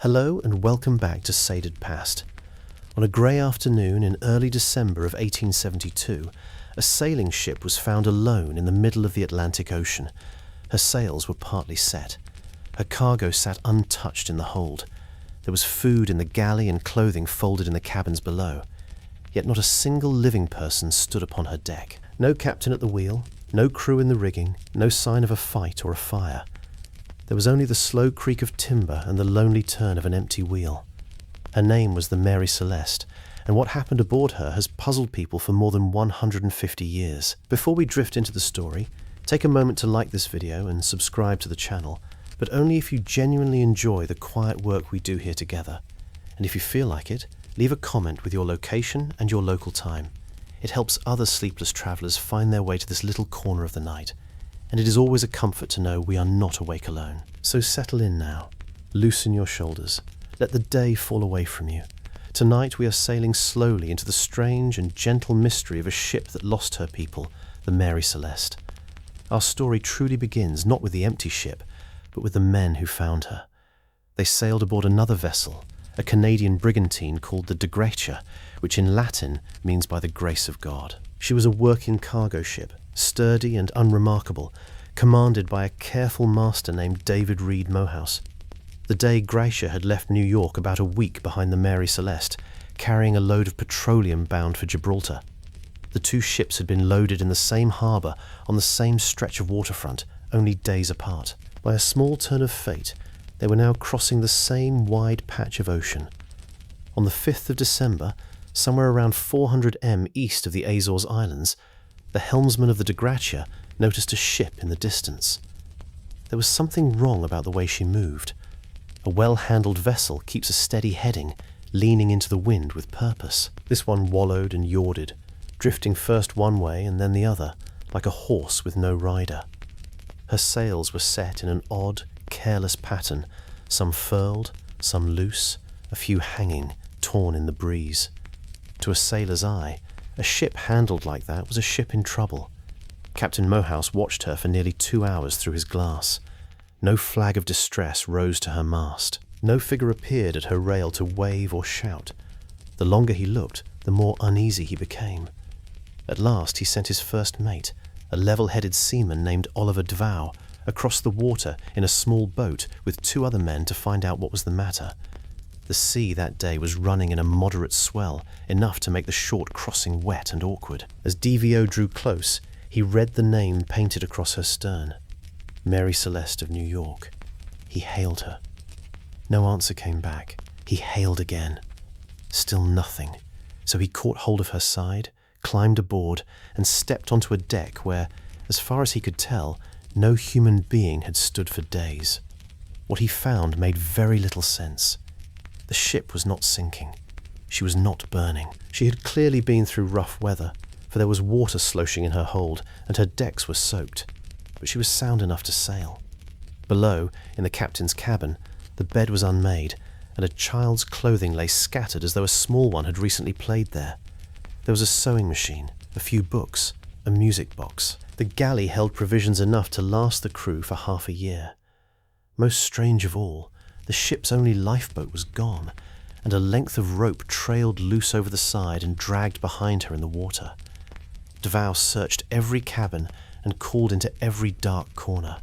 Hello and welcome back to Sated Past. On a grey afternoon in early December of 1872, a sailing ship was found alone in the middle of the Atlantic Ocean. Her sails were partly set. Her cargo sat untouched in the hold. There was food in the galley and clothing folded in the cabins below. Yet not a single living person stood upon her deck. No captain at the wheel, no crew in the rigging, no sign of a fight or a fire. There was only the slow creak of timber and the lonely turn of an empty wheel. Her name was the Mary Celeste, and what happened aboard her has puzzled people for more than 150 years. Before we drift into the story, take a moment to like this video and subscribe to the channel, but only if you genuinely enjoy the quiet work we do here together. And if you feel like it, leave a comment with your location and your local time. It helps other sleepless travellers find their way to this little corner of the night. And it is always a comfort to know we are not awake alone. So settle in now. Loosen your shoulders. Let the day fall away from you. Tonight we are sailing slowly into the strange and gentle mystery of a ship that lost her people, the Mary Celeste. Our story truly begins not with the empty ship, but with the men who found her. They sailed aboard another vessel, a Canadian brigantine called the De Gratia, which in Latin means by the grace of God. She was a working cargo ship, sturdy and unremarkable, commanded by a careful master named David Reed Mohouse. The De Gratia had left New York about a week behind the Mary Celeste, carrying a load of petroleum bound for Gibraltar. The two ships had been loaded in the same harbour on the same stretch of waterfront, only days apart. By a small turn of fate, they were now crossing the same wide patch of ocean. On the 5th of December, somewhere around 400 m east of the Azores Islands, the helmsman of the De Gratia noticed a ship in the distance. There was something wrong about the way she moved. A well-handled vessel keeps a steady heading, leaning into the wind with purpose. This one wallowed and yawded, drifting first one way and then the other, like a horse with no rider. Her sails were set in an odd, careless pattern, some furled, some loose, a few hanging, torn in the breeze. To a sailor's eye, a ship handled like that was a ship in trouble. Captain Mohouse watched her for nearly 2 hours through his glass. No flag of distress rose to her mast. No figure appeared at her rail to wave or shout. The longer he looked, the more uneasy he became. At last he sent his first mate, a level-headed seaman named Oliver Dvow, across the water in a small boat with 2 other men to find out what was the matter. The sea that day was running in a moderate swell, enough to make the short crossing wet and awkward. As DVO drew close, he read the name painted across her stern. Mary Celeste of New York. He hailed her. No answer came back. He hailed again. Still nothing. So he caught hold of her side, climbed aboard, and stepped onto a deck where, as far as he could tell, no human being had stood for days. What he found made very little sense. The ship was not sinking. She was not burning. She had clearly been through rough weather, for there was water sloshing in her hold, and her decks were soaked. But she was sound enough to sail. Below, in the captain's cabin, the bed was unmade, and a child's clothing lay scattered as though a small one had recently played there. There was a sewing machine, a few books, a music box. The galley held provisions enough to last the crew for half a year. Most strange of all, the ship's only lifeboat was gone, and a length of rope trailed loose over the side and dragged behind her in the water. Dvow searched every cabin and called into every dark corner.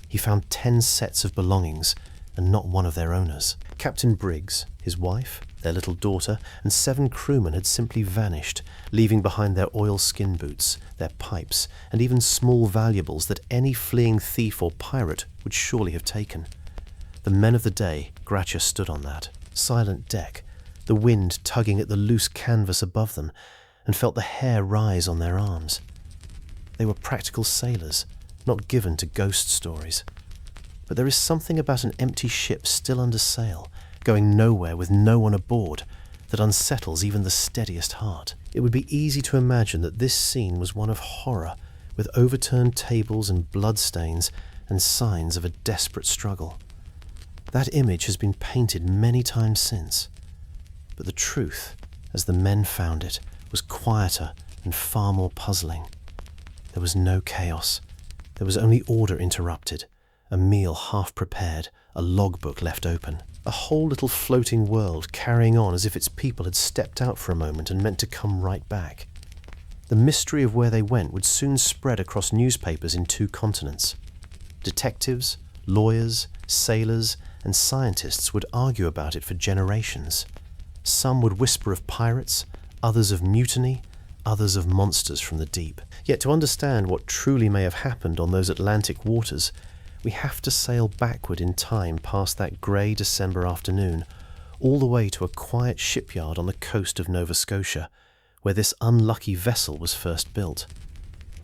He found 10 sets of belongings, and not one of their owners. Captain Briggs, his wife, their little daughter, and 7 crewmen had simply vanished, leaving behind their oilskin boots, their pipes, and even small valuables that any fleeing thief or pirate would surely have taken. The men of the De Gratia stood on that silent deck, the wind tugging at the loose canvas above them, and felt the hair rise on their arms. They were practical sailors, not given to ghost stories. But there is something about an empty ship still under sail, going nowhere with no one aboard, that unsettles even the steadiest heart. It would be easy to imagine that this scene was one of horror, with overturned tables and bloodstains and signs of a desperate struggle. That image has been painted many times since. But the truth, as the men found it, was quieter and far more puzzling. There was no chaos. There was only order interrupted, a meal half prepared, a logbook left open. a whole little floating world carrying on as if its people had stepped out for a moment and meant to come right back. The mystery of where they went would soon spread across newspapers in 2 continents. Detectives, lawyers, sailors, and scientists would argue about it for generations. Some would whisper of pirates, others of mutiny, others of monsters from the deep. Yet to understand what truly may have happened on those Atlantic waters, we have to sail backward in time past that grey December afternoon, all the way to a quiet shipyard on the coast of Nova Scotia, where this unlucky vessel was first built.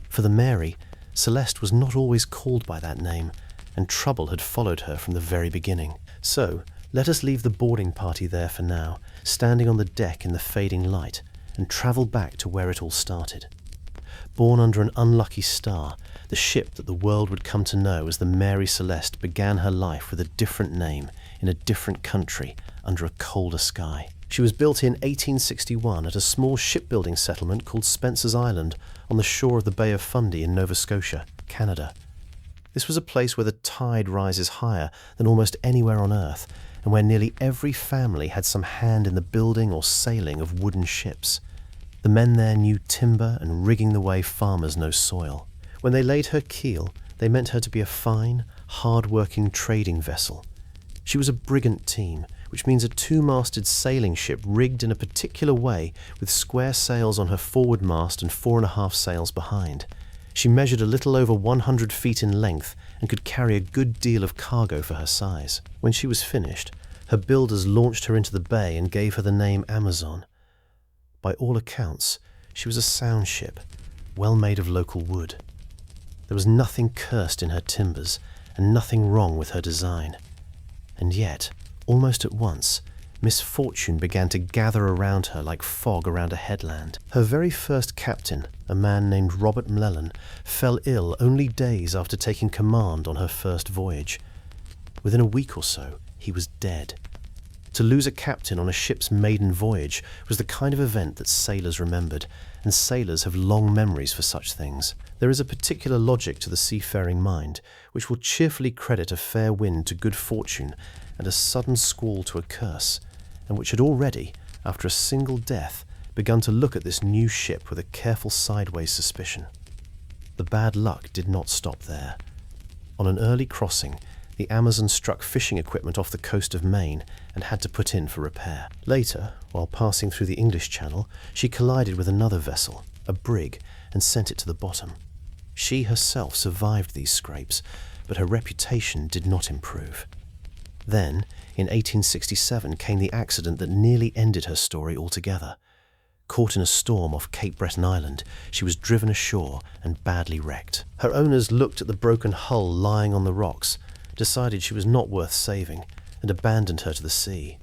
For the Mary, Celeste was not always called by that name, and trouble had followed her from the very beginning. So, let us leave the boarding party there for now, standing on the deck in the fading light, and travel back to where it all started. Born under an unlucky star, the ship that the world would come to know as the Mary Celeste began her life with a different name, in a different country, under a colder sky. She was built in 1861 at a small shipbuilding settlement called Spencer's Island on the shore of the Bay of Fundy in Nova Scotia, Canada. This was a place where the tide rises higher than almost anywhere on Earth, and where nearly every family had some hand in the building or sailing of wooden ships. The men there knew timber and rigging the way farmers know soil. When they laid her keel, they meant her to be a fine, hard-working trading vessel. She was a brigantine, which means a 2-masted sailing ship rigged in a particular way with square sails on her forward mast and 4.5 sails behind. She measured a little over 100 feet in length and could carry a good deal of cargo for her size. When she was finished, her builders launched her into the bay and gave her the name Amazon. By all accounts, she was a sound ship, well made of local wood. There was nothing cursed in her timbers and nothing wrong with her design. And yet, almost at once, misfortune began to gather around her like fog around a headland. Her very first captain, a man named Robert Mlellan, fell ill only days after taking command on her first voyage. Within a week or so, he was dead. To lose a captain on a ship's maiden voyage was the kind of event that sailors remembered, and sailors have long memories for such things. There is a particular logic to the seafaring mind, which will cheerfully credit a fair wind to good fortune and a sudden squall to a curse, and which had already, after a single death, begun to look at this new ship with a careful sideways suspicion. The bad luck did not stop there. On an early crossing, the Amazon struck fishing equipment off the coast of Maine and had to put in for repair. Later, while passing through the English Channel, she collided with another vessel, a brig, and sent it to the bottom. She herself survived these scrapes, but her reputation did not improve. Then, in 1867, came the accident that nearly ended her story altogether. Caught in a storm off Cape Breton Island, she was driven ashore and badly wrecked. Her owners looked at the broken hull lying on the rocks, decided she was not worth saving, and abandoned her to the sea.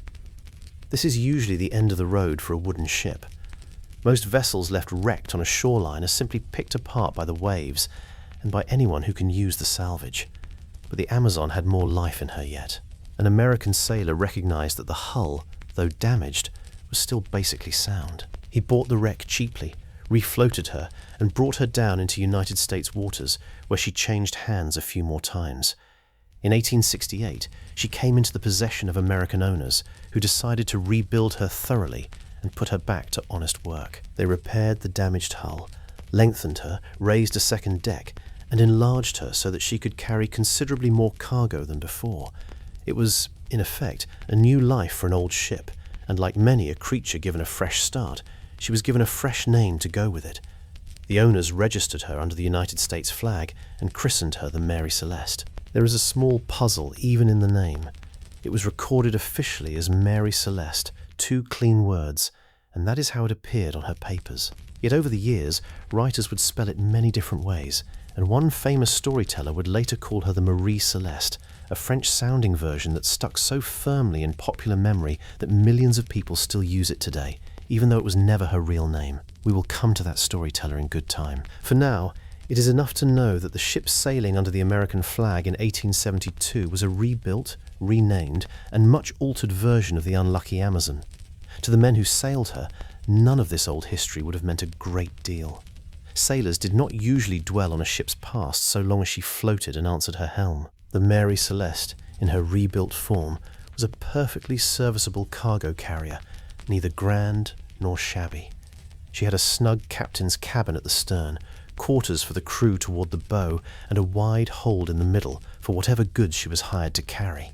This is usually the end of the road for a wooden ship. Most vessels left wrecked on a shoreline are simply picked apart by the waves and by anyone who can use the salvage. But the Amazon had more life in her yet. An American sailor recognized that the hull, though damaged, was still basically sound. He bought the wreck cheaply, refloated her, and brought her down into United States waters, where she changed hands a few more times. In 1868, she came into the possession of American owners, who decided to rebuild her thoroughly and put her back to honest work. They repaired the damaged hull, lengthened her, raised a second deck, and enlarged her so that she could carry considerably more cargo than before. It was, in effect, a new life for an old ship, and like many a creature given a fresh start, she was given a fresh name to go with it. The owners registered her under the United States flag and christened her the Mary Celeste. There is a small puzzle even in the name. It was recorded officially as Mary Celeste, 2 clean words, and that is how it appeared on her papers. Yet over the years, writers would spell it many different ways, and one famous storyteller would later call her the Marie Celeste, a French-sounding version that stuck so firmly in popular memory that millions of people still use it today, even though it was never her real name. We will come to that storyteller in good time. For now, it is enough to know that the ship sailing under the American flag in 1872 was a rebuilt, renamed, and much altered version of the unlucky Amazon. To the men who sailed her, none of this old history would have meant a great deal. Sailors did not usually dwell on a ship's past so long as she floated and answered her helm. The Mary Celeste, in her rebuilt form, was was a perfectly serviceable cargo carrier, neither grand nor shabby. She had a snug captain's cabin at the stern, quarters for the crew toward the bow, and a wide hold in the middle for whatever goods she was hired to carry.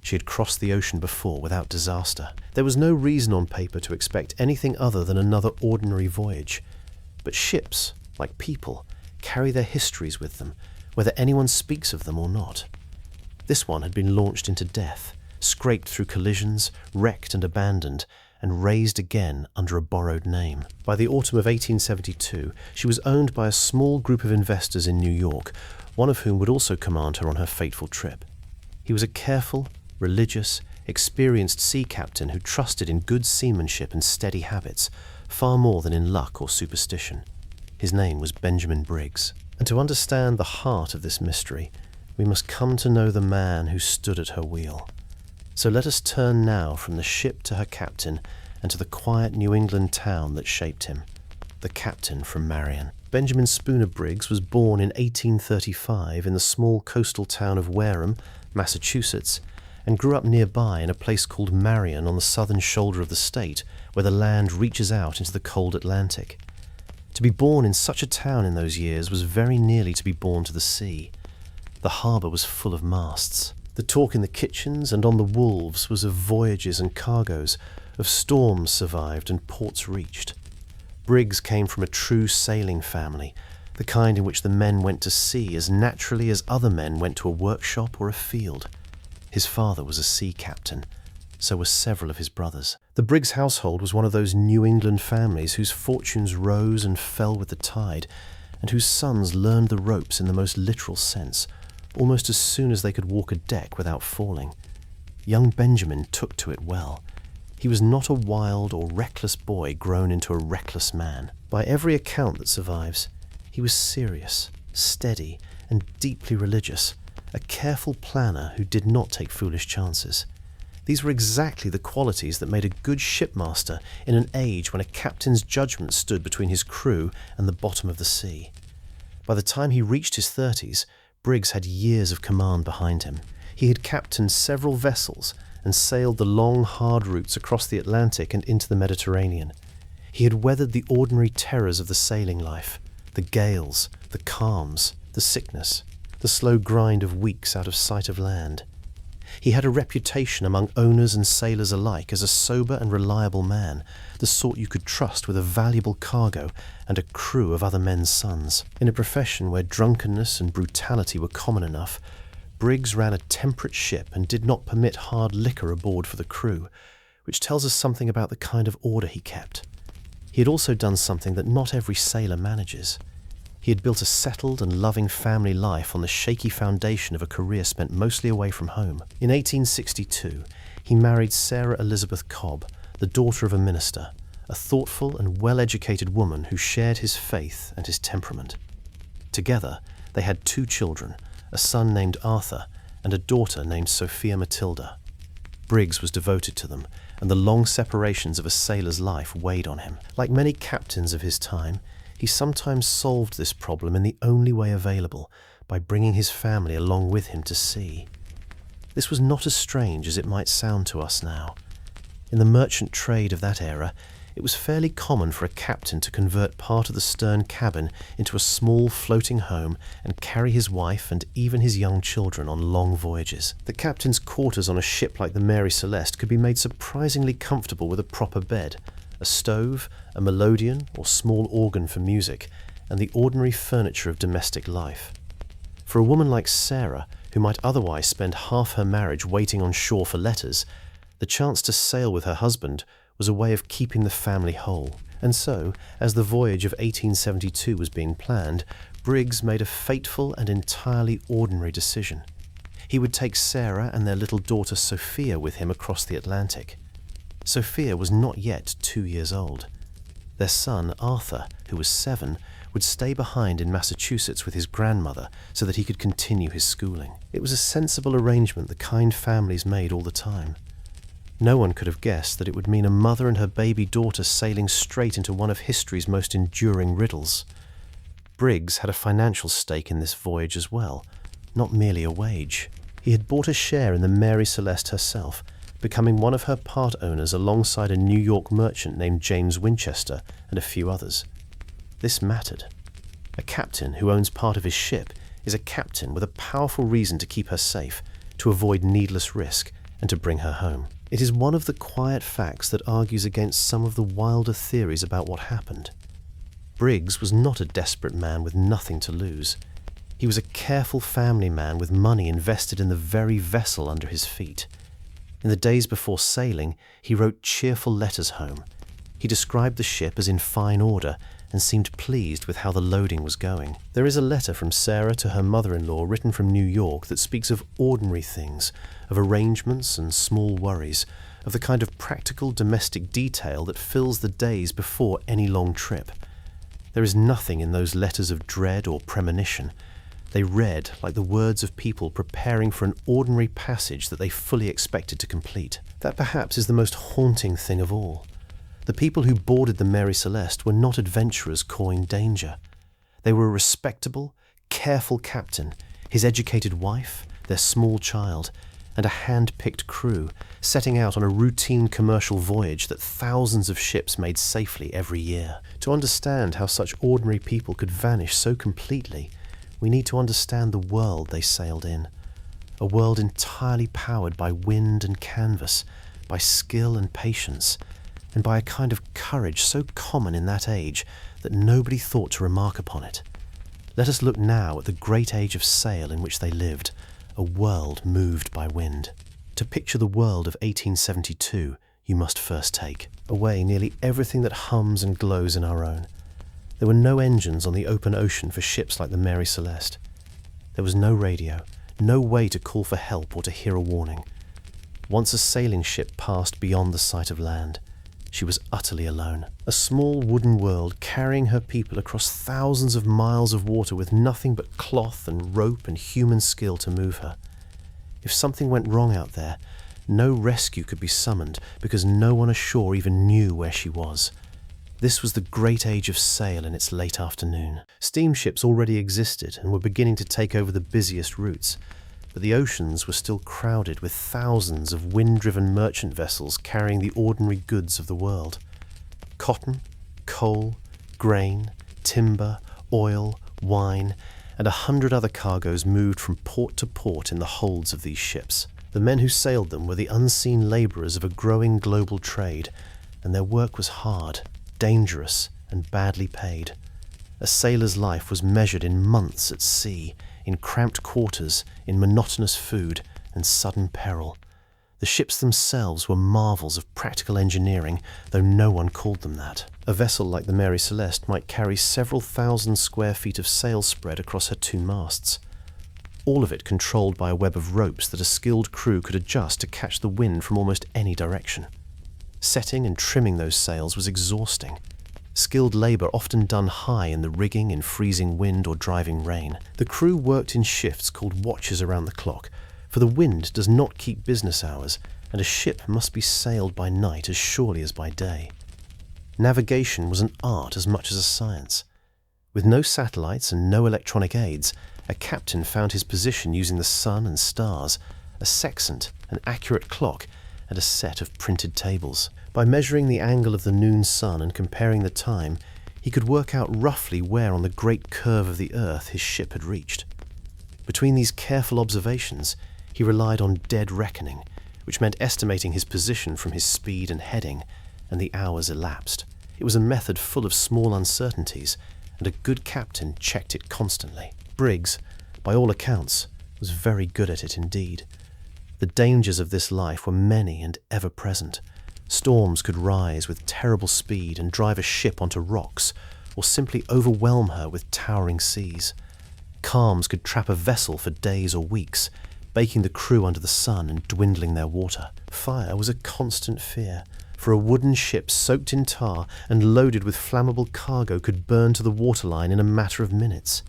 She had crossed the ocean before without disaster. There was no reason on paper to expect anything other than another ordinary voyage. But ships, like people, carry their histories with them, whether anyone speaks of them or not. This one had been launched into death, scraped through collisions, wrecked and abandoned, and raised again under a borrowed name. By the autumn of 1872, she was owned by a small group of investors in New York, one of whom would also command her on her fateful trip. He was a careful, religious, experienced sea captain who trusted in good seamanship and steady habits, far more than in luck or superstition. His name was Benjamin Briggs. And to understand the heart of this mystery, we must come to know the man who stood at her wheel. So let us turn now from the ship to her captain and to the quiet New England town that shaped him, the captain from Marion. Benjamin Spooner Briggs was born in 1835 in the small coastal town of Wareham, Massachusetts, and grew up nearby in a place called Marion on the southern shoulder of the state, where the land reaches out into the cold Atlantic. To be born in such a town in those years was very nearly to be born to the sea. The harbour was full of masts. The talk in the kitchens and on the wharves was of voyages and cargoes, of storms survived and ports reached. Briggs came from a true sailing family, the kind in which the men went to sea as naturally as other men went to a workshop or a field. His father was a sea captain. So were several of his brothers. The Briggs household was one of those New England families whose fortunes rose and fell with the tide, and whose sons learned the ropes in the most literal sense, almost as soon as they could walk a deck without falling. Young Benjamin took to it well. He was not a wild or reckless boy grown into a reckless man. By every account that survives, he was serious, steady, and deeply religious, a careful planner who did not take foolish chances. These were exactly the qualities that made a good shipmaster in an age when a captain's judgment stood between his crew and the bottom of the sea. By the time he reached his 30s, Briggs had years of command behind him. He had captained several vessels and sailed the long, hard routes across the Atlantic and into the Mediterranean. He had weathered the ordinary terrors of the sailing life, the gales, the calms, the sickness, the slow grind of weeks out of sight of land. He had a reputation among owners and sailors alike as a sober and reliable man, the sort you could trust with a valuable cargo and a crew of other men's sons. In a profession where drunkenness and brutality were common enough, Briggs ran a temperate ship and did not permit hard liquor aboard for the crew, which tells us something about the kind of order he kept. He had also done something that not every sailor manages. He had built a settled and loving family life on the shaky foundation of a career spent mostly away from home. In 1862, he married Sarah Elizabeth Cobb, the daughter of a minister, a thoughtful and well-educated woman who shared his faith and his temperament. Together, they had 2 children, a son named Arthur and a daughter named Sophia Matilda. Briggs was devoted to them, and the long separations of a sailor's life weighed on him. Like many captains of his time, he sometimes solved this problem in the only way available, by bringing his family along with him to sea. This was not as strange as it might sound to us now. In the merchant trade of that era, it was fairly common for a captain to convert part of the stern cabin into a small floating home and carry his wife and even his young children on long voyages. The captain's quarters on a ship like the Mary Celeste could be made surprisingly comfortable with a proper bed, a stove, a melodeon or small organ for music, and the ordinary furniture of domestic life. For a woman like Sarah, who might otherwise spend half her marriage waiting on shore for letters, the chance to sail with her husband was a way of keeping the family whole. And so, as the voyage of 1872 was being planned, Briggs made a fateful and entirely ordinary decision. He would take Sarah and their little daughter Sophia with him across the Atlantic. Sophia was not yet 2 years old. Their son, Arthur, who was 7, would stay behind in Massachusetts with his grandmother so that he could continue his schooling. It was a sensible arrangement the kind families made all the time. No one could have guessed that it would mean a mother and her baby daughter sailing straight into one of history's most enduring riddles. Briggs had a financial stake in this voyage as well, not merely a wage. He had bought a share in the Mary Celeste herself, becoming one of her part owners alongside a New York merchant named James Winchester and a few others. This mattered. A captain who owns part of his ship is a captain with a powerful reason to keep her safe, to avoid needless risk, and to bring her home. It is one of the quiet facts that argues against some of the wilder theories about what happened. Briggs was not a desperate man with nothing to lose. He was a careful family man with money invested in the very vessel under his feet. In the days before sailing, he wrote cheerful letters home. He described the ship as in fine order and seemed pleased with how the loading was going. There is a letter from Sarah to her mother-in-law written from New York that speaks of ordinary things, of arrangements and small worries, of the kind of practical domestic detail that fills the days before any long trip. There is nothing in those letters of dread or premonition. They read like the words of people preparing for an ordinary passage that they fully expected to complete. That perhaps is the most haunting thing of all. The people who boarded the Mary Celeste were not adventurers courting danger. They were a respectable, careful captain, his educated wife, their small child, and a hand-picked crew setting out on a routine commercial voyage that thousands of ships made safely every year. To understand how such ordinary people could vanish so completely, we need to understand the world they sailed in. A world entirely powered by wind and canvas, by skill and patience, and by a kind of courage so common in that age that nobody thought to remark upon it. Let us look now at the great age of sail in which they lived, a world moved by wind. To picture the world of 1872, you must first take away nearly everything that hums and glows in our own. There were no engines on the open ocean for ships like the Mary Celeste. There was no radio, no way to call for help or to hear a warning. Once a sailing ship passed beyond the sight of land, she was utterly alone. A small wooden world carrying her people across thousands of miles of water with nothing but cloth and rope and human skill to move her. If something went wrong out there, no rescue could be summoned because no one ashore even knew where she was. This was the great age of sail in its late afternoon. Steamships already existed and were beginning to take over the busiest routes, but the oceans were still crowded with thousands of wind-driven merchant vessels carrying the ordinary goods of the world. Cotton, coal, grain, timber, oil, wine, and 100 other cargoes moved from port to port in the holds of these ships. The men who sailed them were the unseen labourers of a growing global trade, and their work was hard, dangerous, and badly paid. A sailor's life was measured in months at sea, in cramped quarters, in monotonous food, and sudden peril. The ships themselves were marvels of practical engineering, though no one called them that. A vessel like the Mary Celeste might carry several thousand square feet of sail spread across her two masts, all of it controlled by a web of ropes that a skilled crew could adjust to catch the wind from almost any direction. Setting and trimming those sails was exhausting. Skilled labour often done high in the rigging in freezing wind or driving rain. The crew worked in shifts called watches around the clock, for the wind does not keep business hours, and a ship must be sailed by night as surely as by day. Navigation was an art as much as a science. With no satellites and no electronic aids, a captain found his position using the sun and stars, a sextant, an accurate clock, and a set of printed tables. By measuring the angle of the noon sun and comparing the time, he could work out roughly where on the great curve of the earth his ship had reached. Between these careful observations, he relied on dead reckoning, which meant estimating his position from his speed and heading, and the hours elapsed. It was a method full of small uncertainties, and a good captain checked it constantly. Briggs, by all accounts, was very good at it indeed. The dangers of this life were many and ever present. Storms could rise with terrible speed and drive a ship onto rocks, or simply overwhelm her with towering seas. Calms could trap a vessel for days or weeks, baking the crew under the sun and dwindling their water. Fire was a constant fear, for a wooden ship soaked in tar and loaded with flammable cargo could burn to the waterline in a matter of minutes.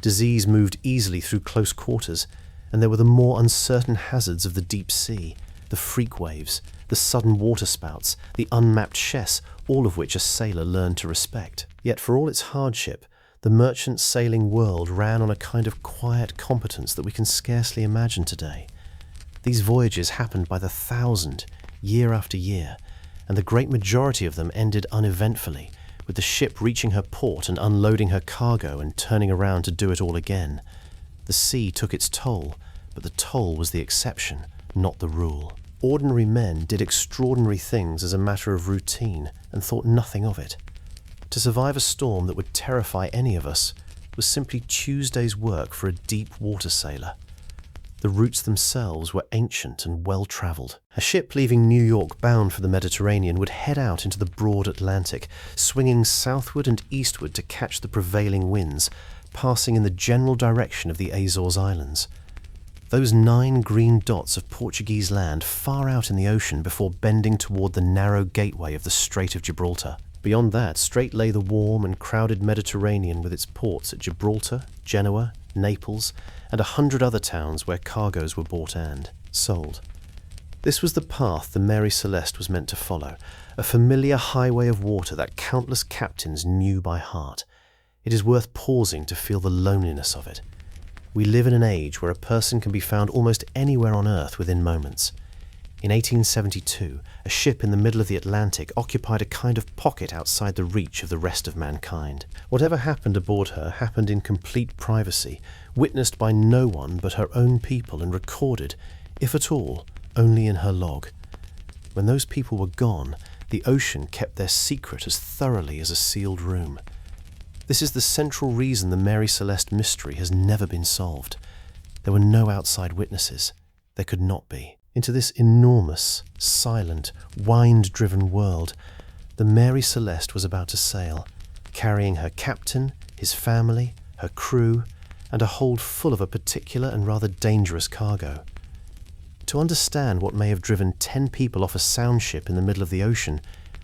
Disease moved easily through close quarters, and there were the more uncertain hazards of the deep sea, the freak waves, the sudden waterspouts, the unmapped chess, all of which a sailor learned to respect. Yet for all its hardship, the merchant sailing world ran on a kind of quiet competence that we can scarcely imagine today. These voyages happened by the thousand, year after year, and the great majority of them ended uneventfully, with the ship reaching her port and unloading her cargo and turning around to do it all again. The sea took its toll, but the toll was the exception, not the rule. Ordinary men did extraordinary things as a matter of routine and thought nothing of it. To survive a storm that would terrify any of us was simply Tuesday's work for a deep water sailor. The routes themselves were ancient and well-travelled. A ship leaving New York bound for the Mediterranean would head out into the broad Atlantic, swinging southward and eastward to catch the prevailing winds, passing in the general direction of the Azores Islands. Those 9 green dots of Portuguese land far out in the ocean before bending toward the narrow gateway of the Strait of Gibraltar. Beyond that, straight lay the warm and crowded Mediterranean with its ports at Gibraltar, Genoa, Naples, and 100 other towns where cargoes were bought and sold. This was the path the Mary Celeste was meant to follow, a familiar highway of water that countless captains knew by heart. It is worth pausing to feel the loneliness of it. We live in an age where a person can be found almost anywhere on Earth within moments. In 1872, a ship in the middle of the Atlantic occupied a kind of pocket outside the reach of the rest of mankind. Whatever happened aboard her happened in complete privacy, witnessed by no one but her own people and recorded, if at all, only in her log. When those people were gone, the ocean kept their secret as thoroughly as a sealed room. This is the central reason the Mary Celeste mystery has never been solved. There were no outside witnesses. There could not be. Into this enormous, silent, wind-driven world, the Mary Celeste was about to sail, carrying her captain, his family, her crew, and a hold full of a particular and rather dangerous cargo. To understand what may have driven 10 people off a sound ship in the middle of the ocean,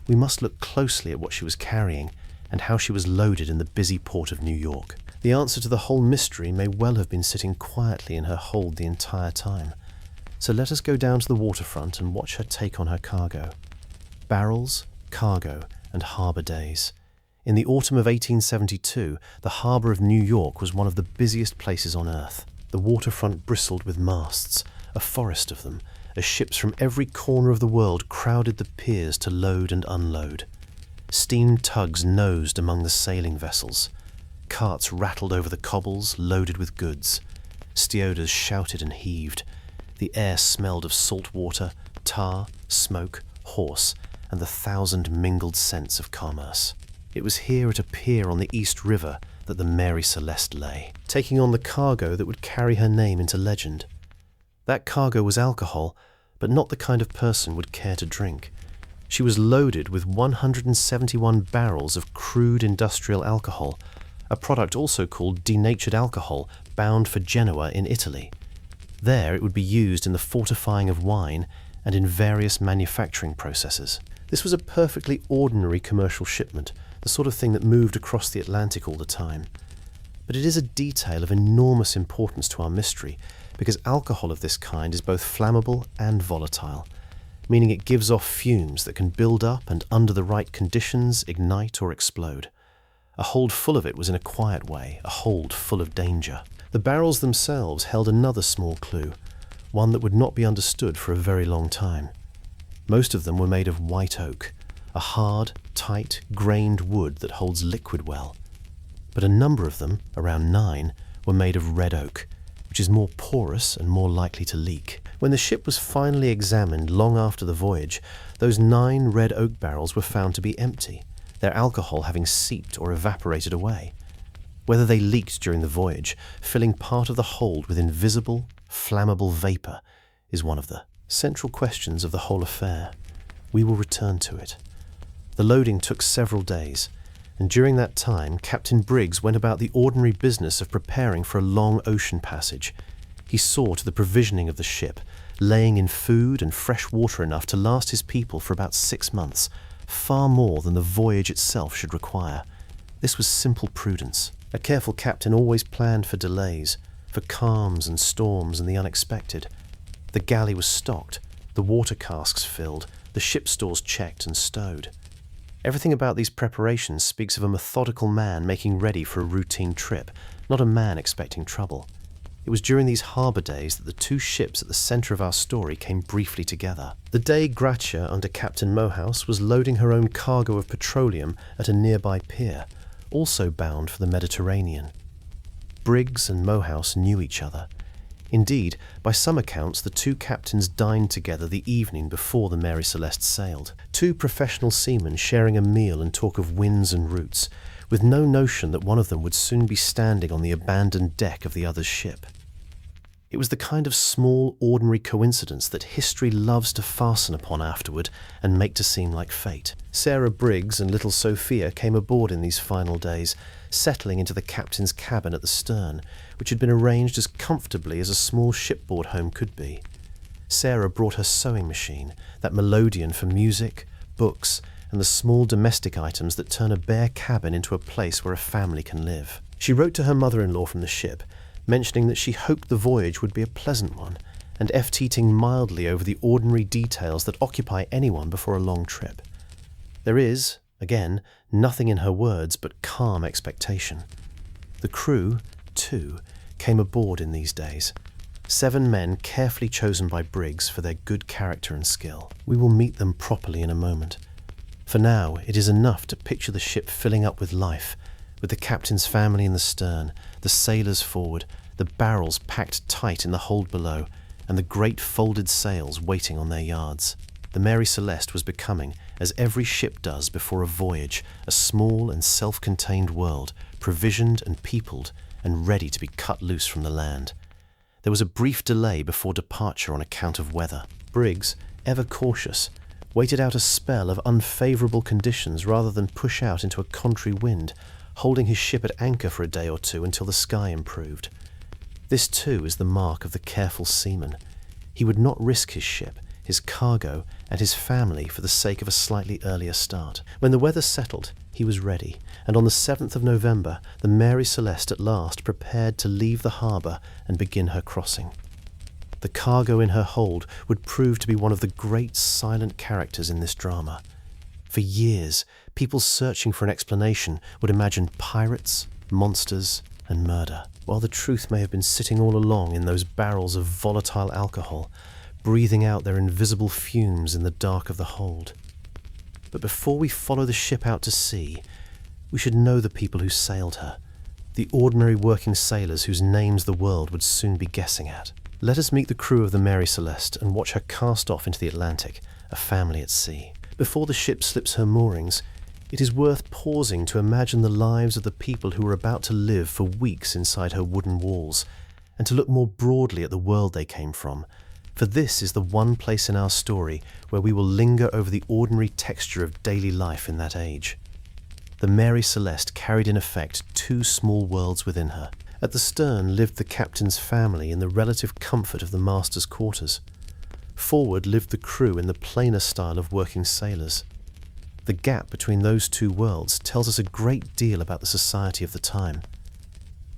we must look closely at what she was carrying and how she was loaded in the busy port of New York. The answer to the whole mystery may well have been sitting quietly in her hold the entire time. So let us go down to the waterfront and watch her take on her cargo. Barrels, cargo, and harbour days. In the autumn of 1872, the harbour of New York was one of the busiest places on earth. The waterfront bristled with masts, a forest of them, as ships from every corner of the world crowded the piers to load and unload. Steam tugs nosed among the sailing vessels. Carts rattled over the cobbles, loaded with goods. Stevedores shouted and heaved. The air smelled of salt water, tar, smoke, horse, and the 1,000 mingled scents of commerce. It was here at a pier on the East River that the Mary Celeste lay, taking on the cargo that would carry her name into legend. That cargo was alcohol, but not the kind of person would care to drink. She was loaded with 171 barrels of crude industrial alcohol, a product also called denatured alcohol, bound for Genoa in Italy. There it would be used in the fortifying of wine and in various manufacturing processes. This was a perfectly ordinary commercial shipment, the sort of thing that moved across the Atlantic all the time. But it is a detail of enormous importance to our mystery, because alcohol of this kind is both flammable and volatile, meaning it gives off fumes that can build up and under the right conditions ignite or explode. A hold full of it was in a quiet way, a hold full of danger. The barrels themselves held another small clue, one that would not be understood for a very long time. Most of them were made of white oak, a hard, tight, grained wood that holds liquid well. But a number of them, around 9, were made of red oak, which is more porous and more likely to leak. When the ship was finally examined long after the voyage, those 9 red oak barrels were found to be empty, their alcohol having seeped or evaporated away. Whether they leaked during the voyage, filling part of the hold with invisible, flammable vapour, is one of the central questions of the whole affair. We will return to it. The loading took several days, and during that time Captain Briggs went about the ordinary business of preparing for a long ocean passage. He saw to the provisioning of the ship, laying in food and fresh water enough to last his people for about 6 months, far more than the voyage itself should require. This was simple prudence. A careful captain always planned for delays, for calms and storms and the unexpected. The galley was stocked, the water casks filled, the ship stores checked and stowed. Everything about these preparations speaks of a methodical man making ready for a routine trip, not a man expecting trouble. It was during these harbour days that the two ships at the centre of our story came briefly together. The day Gracia, under Captain Mohouse, was loading her own cargo of petroleum at a nearby pier, also bound for the Mediterranean. Briggs and Mohouse knew each other. Indeed, by some accounts, the two captains dined together the evening before the Mary Celeste sailed. Two professional seamen sharing a meal and talk of winds and routes, with no notion that one of them would soon be standing on the abandoned deck of the other's ship. It was the kind of small, ordinary coincidence that history loves to fasten upon afterward and make to seem like fate. Sarah Briggs and little Sophia came aboard in these final days, settling into the captain's cabin at the stern, which had been arranged as comfortably as a small shipboard home could be. Sarah brought her sewing machine, that melodeon for music, books, and the small domestic items that turn a bare cabin into a place where a family can live. She wrote to her mother-in-law from the ship, mentioning that she hoped the voyage would be a pleasant one, and FTing mildly over the ordinary details that occupy anyone before a long trip. There is, again, nothing in her words but calm expectation. The crew, too, came aboard in these days. 7 men carefully chosen by Briggs for their good character and skill. We will meet them properly in a moment. For now, it is enough to picture the ship filling up with life, with the captain's family in the stern, the sailors forward, the barrels packed tight in the hold below, and the great folded sails waiting on their yards. The Mary Celeste was becoming, as every ship does before a voyage, a small and self-contained world, provisioned and peopled, and ready to be cut loose from the land. There was a brief delay before departure on account of weather. Briggs, ever cautious, waited out a spell of unfavourable conditions rather than push out into a contrary wind, holding his ship at anchor for a day or two until the sky improved. This too is the mark of the careful seaman. He would not risk his ship, his cargo, and his family for the sake of a slightly earlier start. When the weather settled, he was ready, and on the 7th of November, the Mary Celeste at last prepared to leave the harbour and begin her crossing. The cargo in her hold would prove to be one of the great silent characters in this drama. For years, people searching for an explanation would imagine pirates, monsters, and murder, while the truth may have been sitting all along in those barrels of volatile alcohol, breathing out their invisible fumes in the dark of the hold. But before we follow the ship out to sea, we should know the people who sailed her, the ordinary working sailors whose names the world would soon be guessing at. Let us meet the crew of the Mary Celeste and watch her cast off into the Atlantic, a family at sea. Before the ship slips her moorings, it is worth pausing to imagine the lives of the people who were about to live for weeks inside her wooden walls, and to look more broadly at the world they came from, for this is the one place in our story where we will linger over the ordinary texture of daily life in that age. The Mary Celeste carried in effect 2 small worlds within her. At the stern lived the captain's family in the relative comfort of the master's quarters. Forward lived the crew in the plainer style of working sailors. The gap between those 2 worlds tells us a great deal about the society of the time.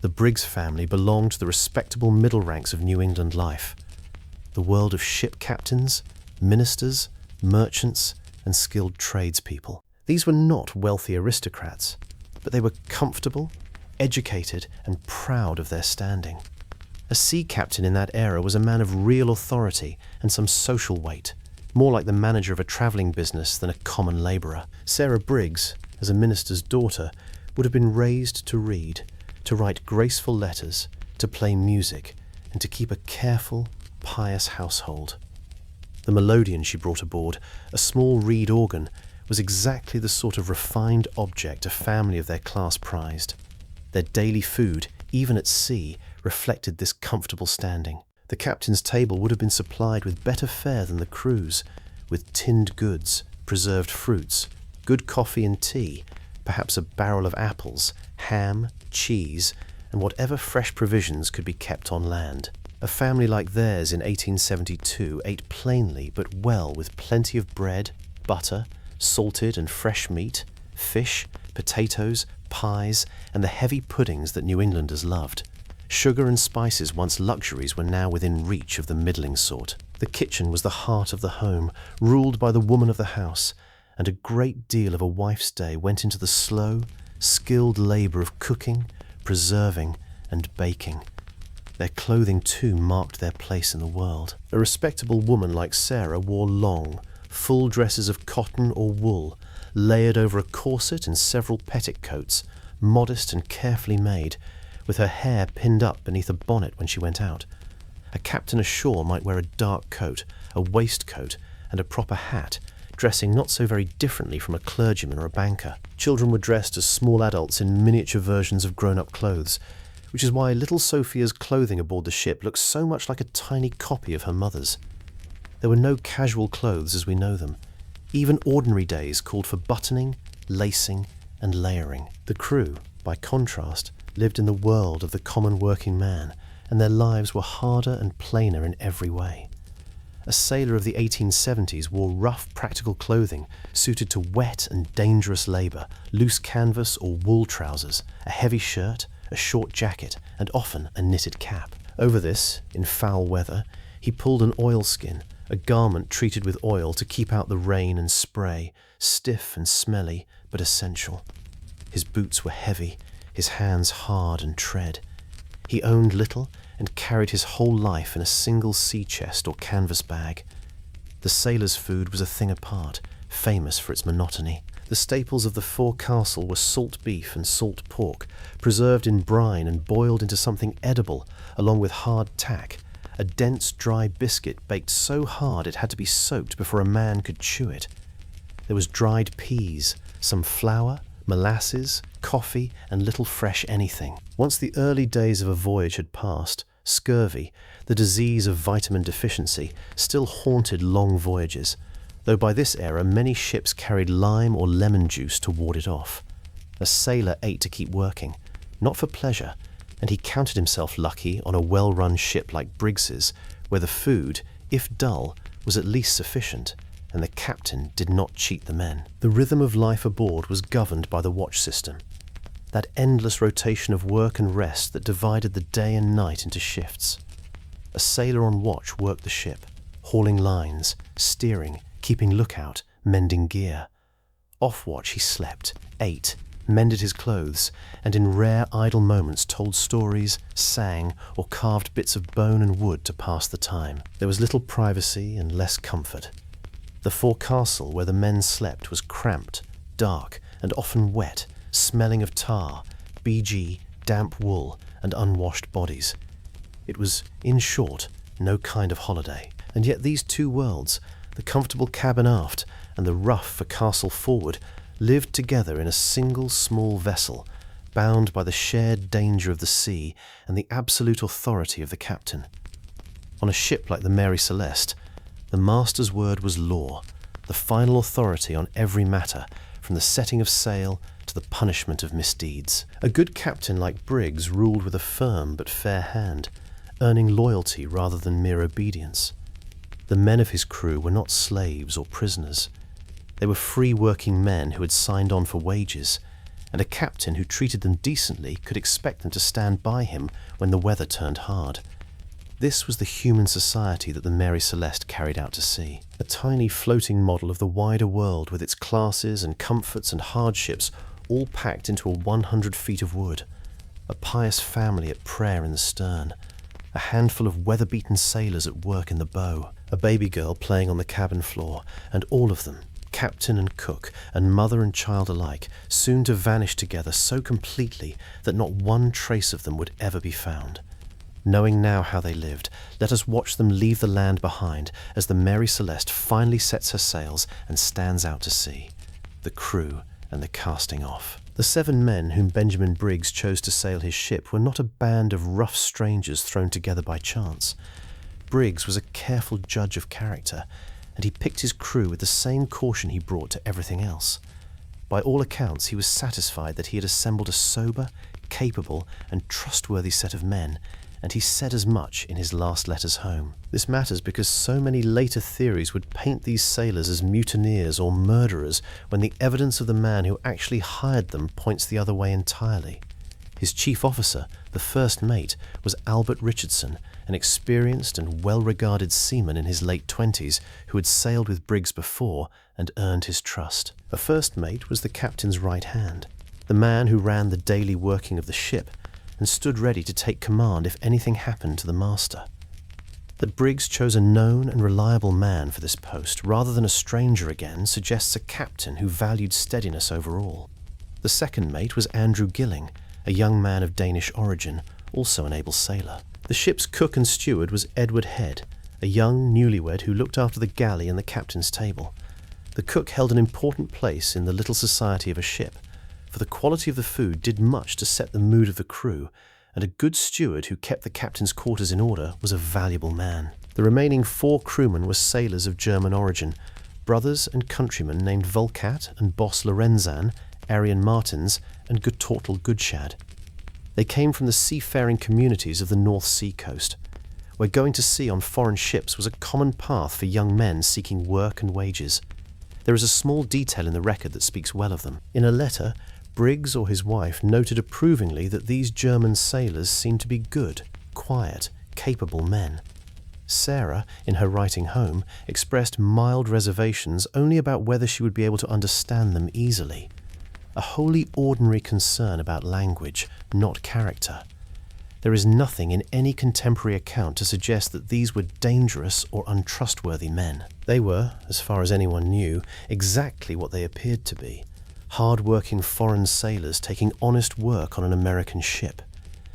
The Briggs family belonged to the respectable middle ranks of New England life, the world of ship captains, ministers, merchants, and skilled tradespeople. These were not wealthy aristocrats, but they were comfortable, educated, and proud of their standing. A sea captain in that era was a man of real authority and some social weight, more like the manager of a travelling business than a common labourer. Sarah Briggs, as a minister's daughter, would have been raised to read, to write graceful letters, to play music, and to keep a careful, pious household. The melodeon she brought aboard, a small reed organ, was exactly the sort of refined object a family of their class prized. Their daily food, even at sea, reflected this comfortable standing. The captain's table would have been supplied with better fare than the crew's, with tinned goods, preserved fruits, good coffee and tea, perhaps a barrel of apples, ham, cheese, and whatever fresh provisions could be kept on land. A family like theirs in 1872 ate plainly but well, with plenty of bread, butter, salted and fresh meat, fish, potatoes, pies, and the heavy puddings that New Englanders loved. Sugar and spices, once luxuries, were now within reach of the middling sort. The kitchen was the heart of the home, ruled by the woman of the house, and a great deal of a wife's day went into the slow, skilled labour of cooking, preserving, and baking. Their clothing too marked their place in the world. A respectable woman like Sarah wore long, full dresses of cotton or wool, layered over a corset and several petticoats, modest and carefully made, with her hair pinned up beneath a bonnet when she went out. A captain ashore might wear a dark coat, a waistcoat, and a proper hat, dressing not so very differently from a clergyman or a banker. Children were dressed as small adults in miniature versions of grown-up clothes, which is why little Sophia's clothing aboard the ship looked so much like a tiny copy of her mother's. There were no casual clothes as we know them. Even ordinary days called for buttoning, lacing, and layering. The crew, by contrast, lived in the world of the common working man, and their lives were harder and plainer in every way. A sailor of the 1870s wore rough, practical clothing suited to wet and dangerous labour, loose canvas or wool trousers, a heavy shirt, a short jacket, and often a knitted cap. Over this, in foul weather, he pulled an oilskin, a garment treated with oil to keep out the rain and spray, stiff and smelly, but essential. His boots were heavy, his hands hard and tread. He owned little and carried his whole life in a single sea chest or canvas bag. The sailor's food was a thing apart, famous for its monotony. The staples of the forecastle were salt beef and salt pork, preserved in brine and boiled into something edible, along with hard tack, a dense dry biscuit baked so hard it had to be soaked before a man could chew it. There was dried peas, some flour, molasses, coffee, and little fresh anything. Once the early days of a voyage had passed, scurvy, the disease of vitamin deficiency, still haunted long voyages, though by this era many ships carried lime or lemon juice to ward it off. A sailor ate to keep working, not for pleasure, and he counted himself lucky on a well-run ship like Briggs's, where the food, if dull, was at least sufficient, and the captain did not cheat the men. The rhythm of life aboard was governed by the watch system, that endless rotation of work and rest that divided the day and night into shifts. A sailor on watch worked the ship, hauling lines, steering, keeping lookout, mending gear. Off watch he slept, ate, mended his clothes, and in rare idle moments told stories, sang, or carved bits of bone and wood to pass the time. There was little privacy and less comfort. The forecastle where the men slept was cramped, dark, and often wet, smelling of tar, BG, damp wool, and unwashed bodies. It was, in short, no kind of holiday. And yet these two worlds, the comfortable cabin aft and the rough forecastle forward, lived together in a single small vessel, bound by the shared danger of the sea and the absolute authority of the captain. On a ship like the Mary Celeste, the master's word was law, the final authority on every matter, from the setting of sail to the punishment of misdeeds. A good captain like Briggs ruled with a firm but fair hand, earning loyalty rather than mere obedience. The men of his crew were not slaves or prisoners. They were free working men who had signed on for wages, and a captain who treated them decently could expect them to stand by him when the weather turned hard. This was the human society that the Mary Celeste carried out to sea, a tiny floating model of the wider world with its classes and comforts and hardships all packed into a 100 feet of wood, a pious family at prayer in the stern, a handful of weather-beaten sailors at work in the bow, a baby girl playing on the cabin floor, and all of them, captain and cook, and mother and child alike, soon to vanish together so completely that not one trace of them would ever be found. Knowing now how they lived, let us watch them leave the land behind as the Mary Celeste finally sets her sails and stands out to sea, the crew and the casting off. The 7 men whom Benjamin Briggs chose to sail his ship were not a band of rough strangers thrown together by chance. Briggs was a careful judge of character, and he picked his crew with the same caution he brought to everything else. By all accounts, he was satisfied that he had assembled a sober, capable, and trustworthy set of men, and he said as much in his last letters home. This matters because so many later theories would paint these sailors as mutineers or murderers when the evidence of the man who actually hired them points the other way entirely. His chief officer, the first mate, was Albert Richardson, an experienced and well-regarded seaman in his late 20s who had sailed with Briggs before and earned his trust. A first mate was the captain's right hand, the man who ran the daily working of the ship, and stood ready to take command if anything happened to the master. That Briggs chose a known and reliable man for this post rather than a stranger again suggests a captain who valued steadiness over all. The second mate was Andrew Gilling, a young man of Danish origin, also an able sailor. The ship's cook and steward was Edward Head, a young newlywed who looked after the galley and the captain's table. The cook held an important place in the little society of a ship, for the quality of the food did much to set the mood of the crew, and a good steward who kept the captain's quarters in order was a valuable man. The remaining 4 crewmen were sailors of German origin, brothers and countrymen named Volkat and Boss Lorenzan, Arian Martins, and Guttortel Goodshad. They came from the seafaring communities of the North Sea coast, where going to sea on foreign ships was a common path for young men seeking work and wages. There is a small detail in the record that speaks well of them. In a letter, Briggs or his wife noted approvingly that these German sailors seemed to be good, quiet, capable men. Sarah, in her writing home, expressed mild reservations only about whether she would be able to understand them easily. A wholly ordinary concern about language, not character. There is nothing in any contemporary account to suggest that these were dangerous or untrustworthy men. They were, as far as anyone knew, exactly what they appeared to be. Hard-working foreign sailors taking honest work on an American ship.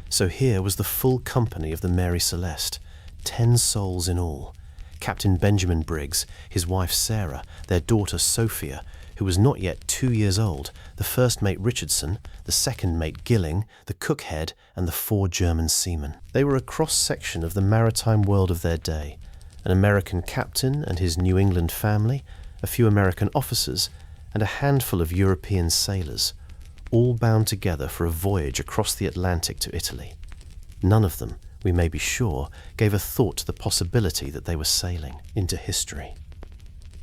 So here was the full company of the Mary Celeste, 10 souls in all. Captain Benjamin Briggs, his wife Sarah, their daughter Sophia, who was not yet 2 years old, the first mate Richardson, the second mate Gilling, the cook Head, and the 4 German seamen. They were a cross-section of the maritime world of their day, an American captain and his New England family, a few American officers, and a handful of European sailors, all bound together for a voyage across the Atlantic to Italy. None of them, we may be sure, gave a thought to the possibility that they were sailing into history.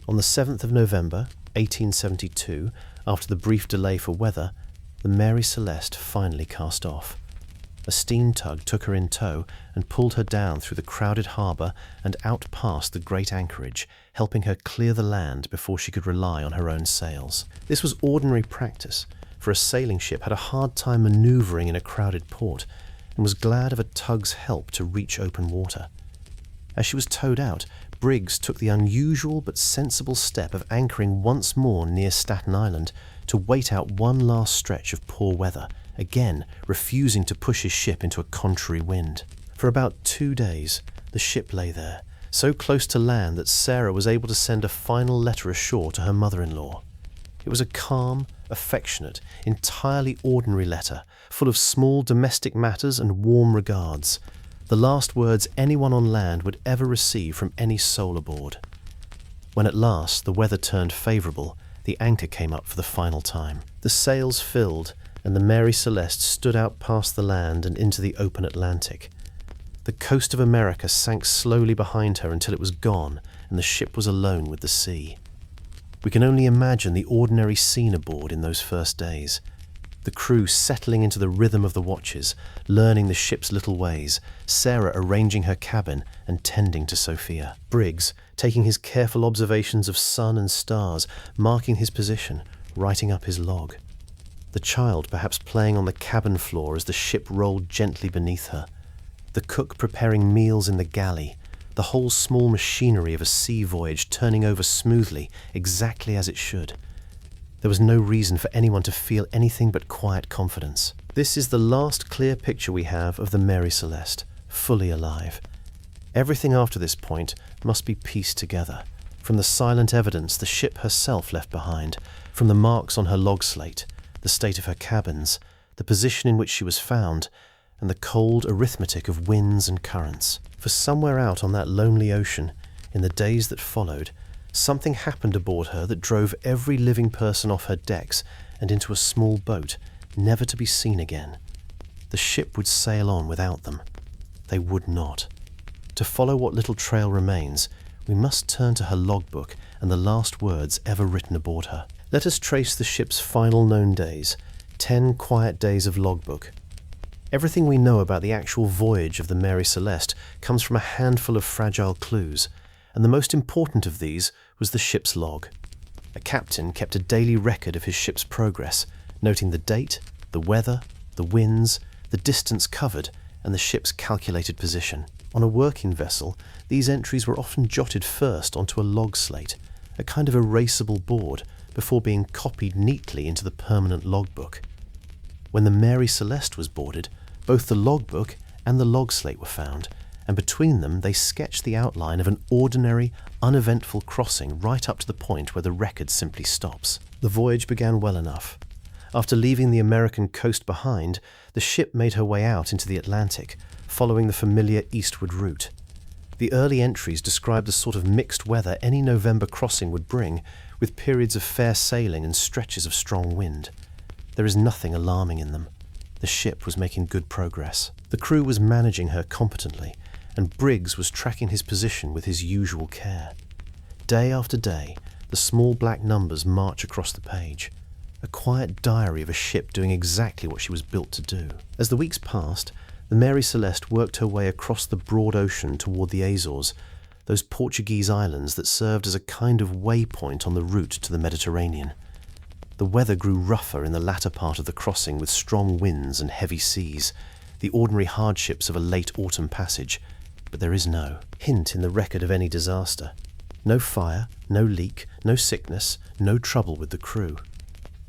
On the 7th of November, 1872, after the brief delay for weather, the Mary Celeste finally cast off. A steam tug took her in tow and pulled her down through the crowded harbour and out past the great anchorage, helping her clear the land before she could rely on her own sails. This was ordinary practice, for a sailing ship had a hard time manoeuvring in a crowded port, and was glad of a tug's help to reach open water. As she was towed out, Briggs took the unusual but sensible step of anchoring once more near Staten Island to wait out one last stretch of poor weather, again refusing to push his ship into a contrary wind. For about 2 days, the ship lay there, so close to land that Sarah was able to send a final letter ashore to her mother-in-law. It was a calm, affectionate, entirely ordinary letter, full of small domestic matters and warm regards, the last words anyone on land would ever receive from any soul aboard. When at last the weather turned favourable, the anchor came up for the final time. The sails filled, and the Mary Celeste stood out past the land and into the open Atlantic. The coast of America sank slowly behind her until it was gone, and the ship was alone with the sea. We can only imagine the ordinary scene aboard in those first days. The crew settling into the rhythm of the watches, learning the ship's little ways, Sarah arranging her cabin and tending to Sophia. Briggs taking his careful observations of sun and stars, marking his position, writing up his log. The child perhaps playing on the cabin floor as the ship rolled gently beneath her. The cook preparing meals in the galley, the whole small machinery of a sea voyage turning over smoothly, exactly as it should. There was no reason for anyone to feel anything but quiet confidence. This is the last clear picture we have of the Mary Celeste, fully alive. Everything after this point must be pieced together, from the silent evidence the ship herself left behind, from the marks on her log slate, the state of her cabins, the position in which she was found, and the cold arithmetic of winds and currents. For somewhere out on that lonely ocean, in the days that followed, something happened aboard her that drove every living person off her decks and into a small boat, never to be seen again. The ship would sail on without them. They would not. To follow what little trail remains, we must turn to her logbook and the last words ever written aboard her. Let us trace the ship's final known days, 10 quiet days of logbook. Everything we know about the actual voyage of the Mary Celeste comes from a handful of fragile clues, and the most important of these was the ship's log. A captain kept a daily record of his ship's progress, noting the date, the weather, the winds, the distance covered, and the ship's calculated position. On a working vessel, these entries were often jotted first onto a log slate, a kind of erasable board, before being copied neatly into the permanent logbook. When the Mary Celeste was boarded, both the logbook and the log slate were found, and between them they sketched the outline of an ordinary, uneventful crossing right up to the point where the record simply stops. The voyage began well enough. After leaving the American coast behind, the ship made her way out into the Atlantic, following the familiar eastward route. The early entries described the sort of mixed weather any November crossing would bring, with periods of fair sailing and stretches of strong wind. There is nothing alarming in them. The ship was making good progress. The crew was managing her competently, and Briggs was tracking his position with his usual care. Day after day, the small black numbers march across the page, a quiet diary of a ship doing exactly what she was built to do. As the weeks passed, the Mary Celeste worked her way across the broad ocean toward the Azores, those Portuguese islands that served as a kind of waypoint on the route to the Mediterranean. The weather grew rougher in the latter part of the crossing, with strong winds and heavy seas, the ordinary hardships of a late autumn passage, but there is no hint in the record of any disaster. No fire, no leak, no sickness, no trouble with the crew.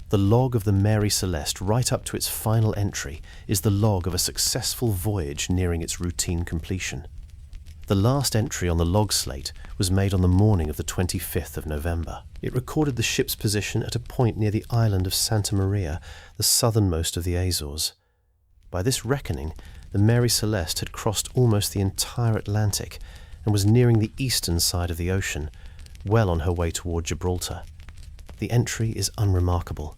The log of the Mary Celeste, right up to its final entry, is the log of a successful voyage nearing its routine completion. The last entry on the log slate was made on the morning of the 25th of November. It recorded the ship's position at a point near the island of Santa Maria, the southernmost of the Azores. By this reckoning, the Mary Celeste had crossed almost the entire Atlantic and was nearing the eastern side of the ocean, well on her way toward Gibraltar. The entry is unremarkable.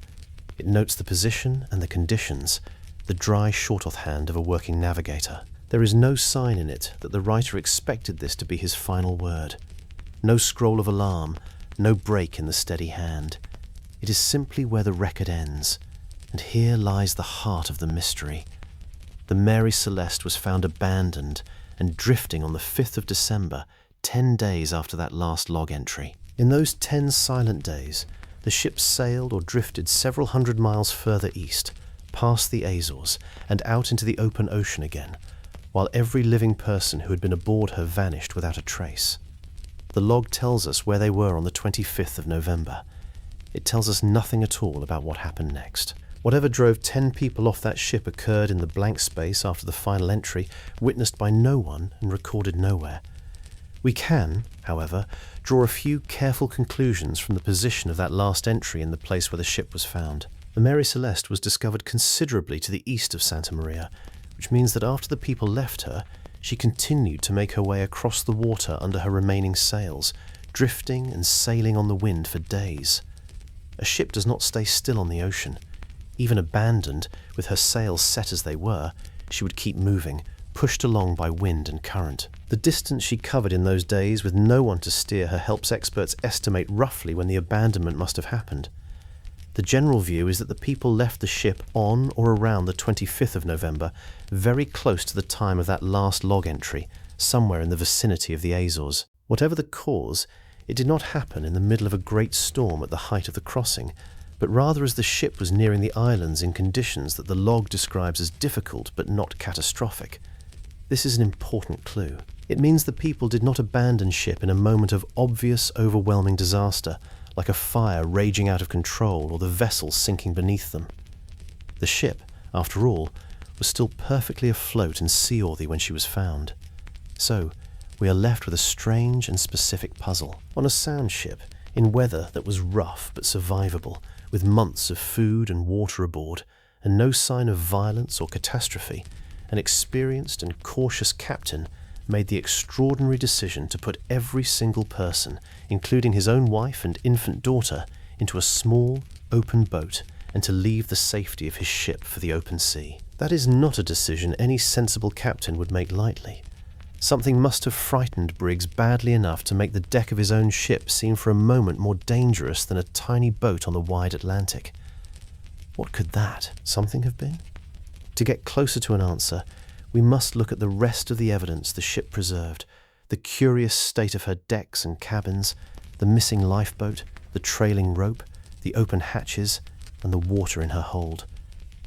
It notes the position and the conditions, the dry shorthand of a working navigator. There is no sign in it that the writer expected this to be his final word. No scroll of alarm, no break in the steady hand. It is simply where the record ends, and here lies the heart of the mystery. The Mary Celeste was found abandoned and drifting on the 5th of December, 10 days after that last log entry. In those 10 silent days, the ship sailed or drifted several hundred miles further east, past the Azores, and out into the open ocean again, while every living person who had been aboard her vanished without a trace. The log tells us where they were on the 25th of November. It tells us nothing at all about what happened next. Whatever drove 10 people off that ship occurred in the blank space after the final entry, witnessed by no one and recorded nowhere. We can, however, draw a few careful conclusions from the position of that last entry in the place where the ship was found. The Mary Celeste was discovered considerably to the east of Santa Maria, which means that after the people left her, she continued to make her way across the water under her remaining sails, drifting and sailing on the wind for days. A ship does not stay still on the ocean. Even abandoned, with her sails set as they were, she would keep moving, pushed along by wind and current. The distance she covered in those days with no one to steer her helps experts estimate roughly when the abandonment must have happened. The general view is that the people left the ship on or around the 25th of November, very close to the time of that last log entry, somewhere in the vicinity of the Azores. Whatever the cause, it did not happen in the middle of a great storm at the height of the crossing, but rather as the ship was nearing the islands in conditions that the log describes as difficult but not catastrophic. This is an important clue. It means the people did not abandon ship in a moment of obvious, overwhelming disaster, like a fire raging out of control or the vessel sinking beneath them. The ship, after all, was still perfectly afloat and seaworthy when she was found. So, we are left with a strange and specific puzzle. On a sound ship, in weather that was rough but survivable, with months of food and water aboard, and no sign of violence or catastrophe, an experienced and cautious captain made the extraordinary decision to put every single person, including his own wife and infant daughter, into a small, open boat and to leave the safety of his ship for the open sea. That is not a decision any sensible captain would make lightly. Something must have frightened Briggs badly enough to make the deck of his own ship seem for a moment more dangerous than a tiny boat on the wide Atlantic. What could that something have been? To get closer to an answer, we must look at the rest of the evidence the ship preserved, the curious state of her decks and cabins, the missing lifeboat, the trailing rope, the open hatches, and the water in her hold.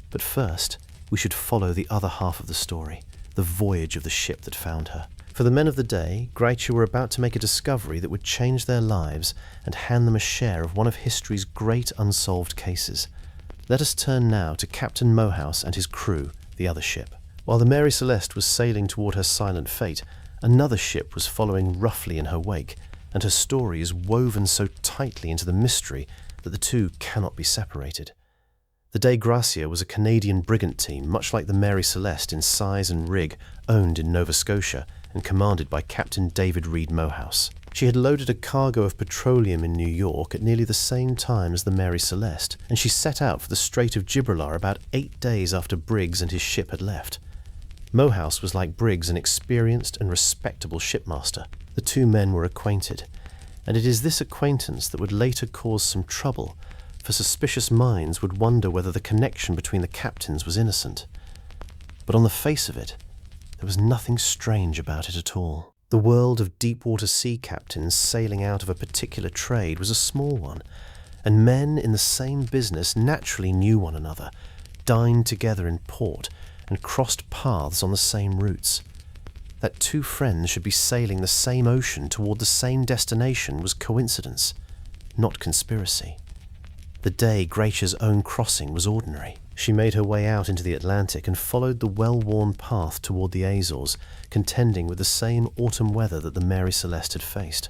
But first, we should follow the other half of the story, the voyage of the ship that found her. For the men of the day, Greiche were about to make a discovery that would change their lives and hand them a share of one of history's great unsolved cases. Let us turn now to Captain Mohouse and his crew, the other ship. While the Mary Celeste was sailing toward her silent fate, another ship was following roughly in her wake, and her story is woven so tightly into the mystery that the two cannot be separated. The Dei Gracia was a Canadian brigantine, much like the Mary Celeste in size and rig, owned in Nova Scotia and commanded by Captain David Reed Mohouse. She had loaded a cargo of petroleum in New York at nearly the same time as the Mary Celeste, and she set out for the Strait of Gibraltar about 8 days after Briggs and his ship had left. Mohouse was like Briggs, an experienced and respectable shipmaster. The two men were acquainted, and it is this acquaintance that would later cause some trouble, for suspicious minds would wonder whether the connection between the captains was innocent. But on the face of it, there was nothing strange about it at all. The world of deep-water sea captains sailing out of a particular trade was a small one, and men in the same business naturally knew one another, dined together in port, and crossed paths on the same routes. That two friends should be sailing the same ocean toward the same destination was coincidence, not conspiracy. The day Greiche's own crossing was ordinary. She made her way out into the Atlantic and followed the well-worn path toward the Azores, contending with the same autumn weather that the Mary Celeste had faced.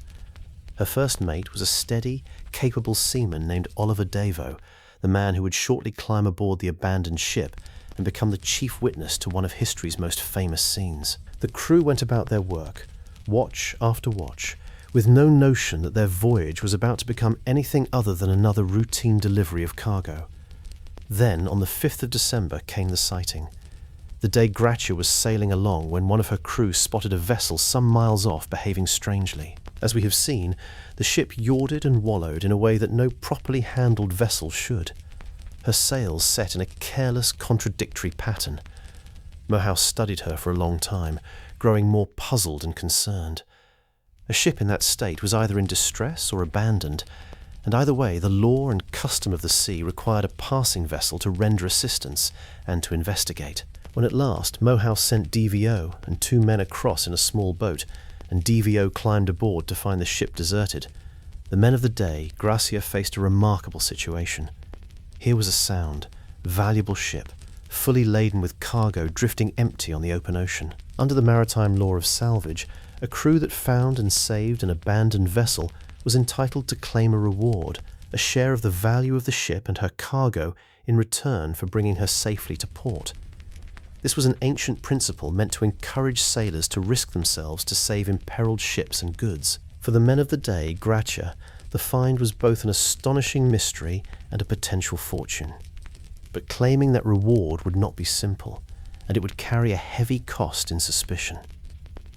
Her first mate was a steady, capable seaman named Oliver Devo, the man who would shortly climb aboard the abandoned ship and become the chief witness to one of history's most famous scenes. The crew went about their work, watch after watch, with no notion that their voyage was about to become anything other than another routine delivery of cargo. Then, on the 5th of December, came the sighting. The Dei Gracia was sailing along when one of her crew spotted a vessel some miles off behaving strangely. As we have seen, the ship yawded and wallowed in a way that no properly handled vessel should. Her sails set in a careless, contradictory pattern. Mohouse studied her for a long time, growing more puzzled and concerned. A ship in that state was either in distress or abandoned, and either way the law and custom of the sea required a passing vessel to render assistance and to investigate. When at last Mohouse sent DVO and 2 men across in a small boat, and DVO climbed aboard to find the ship deserted, the men of the Dei Gracia faced a remarkable situation. Here was a sound, valuable ship, fully laden with cargo drifting empty on the open ocean. Under the maritime law of salvage, a crew that found and saved an abandoned vessel was entitled to claim a reward, a share of the value of the ship and her cargo in return for bringing her safely to port. This was an ancient principle meant to encourage sailors to risk themselves to save imperiled ships and goods. For the men of the Dei Gracia, the find was both an astonishing mystery and a potential fortune. But claiming that reward would not be simple, and it would carry a heavy cost in suspicion.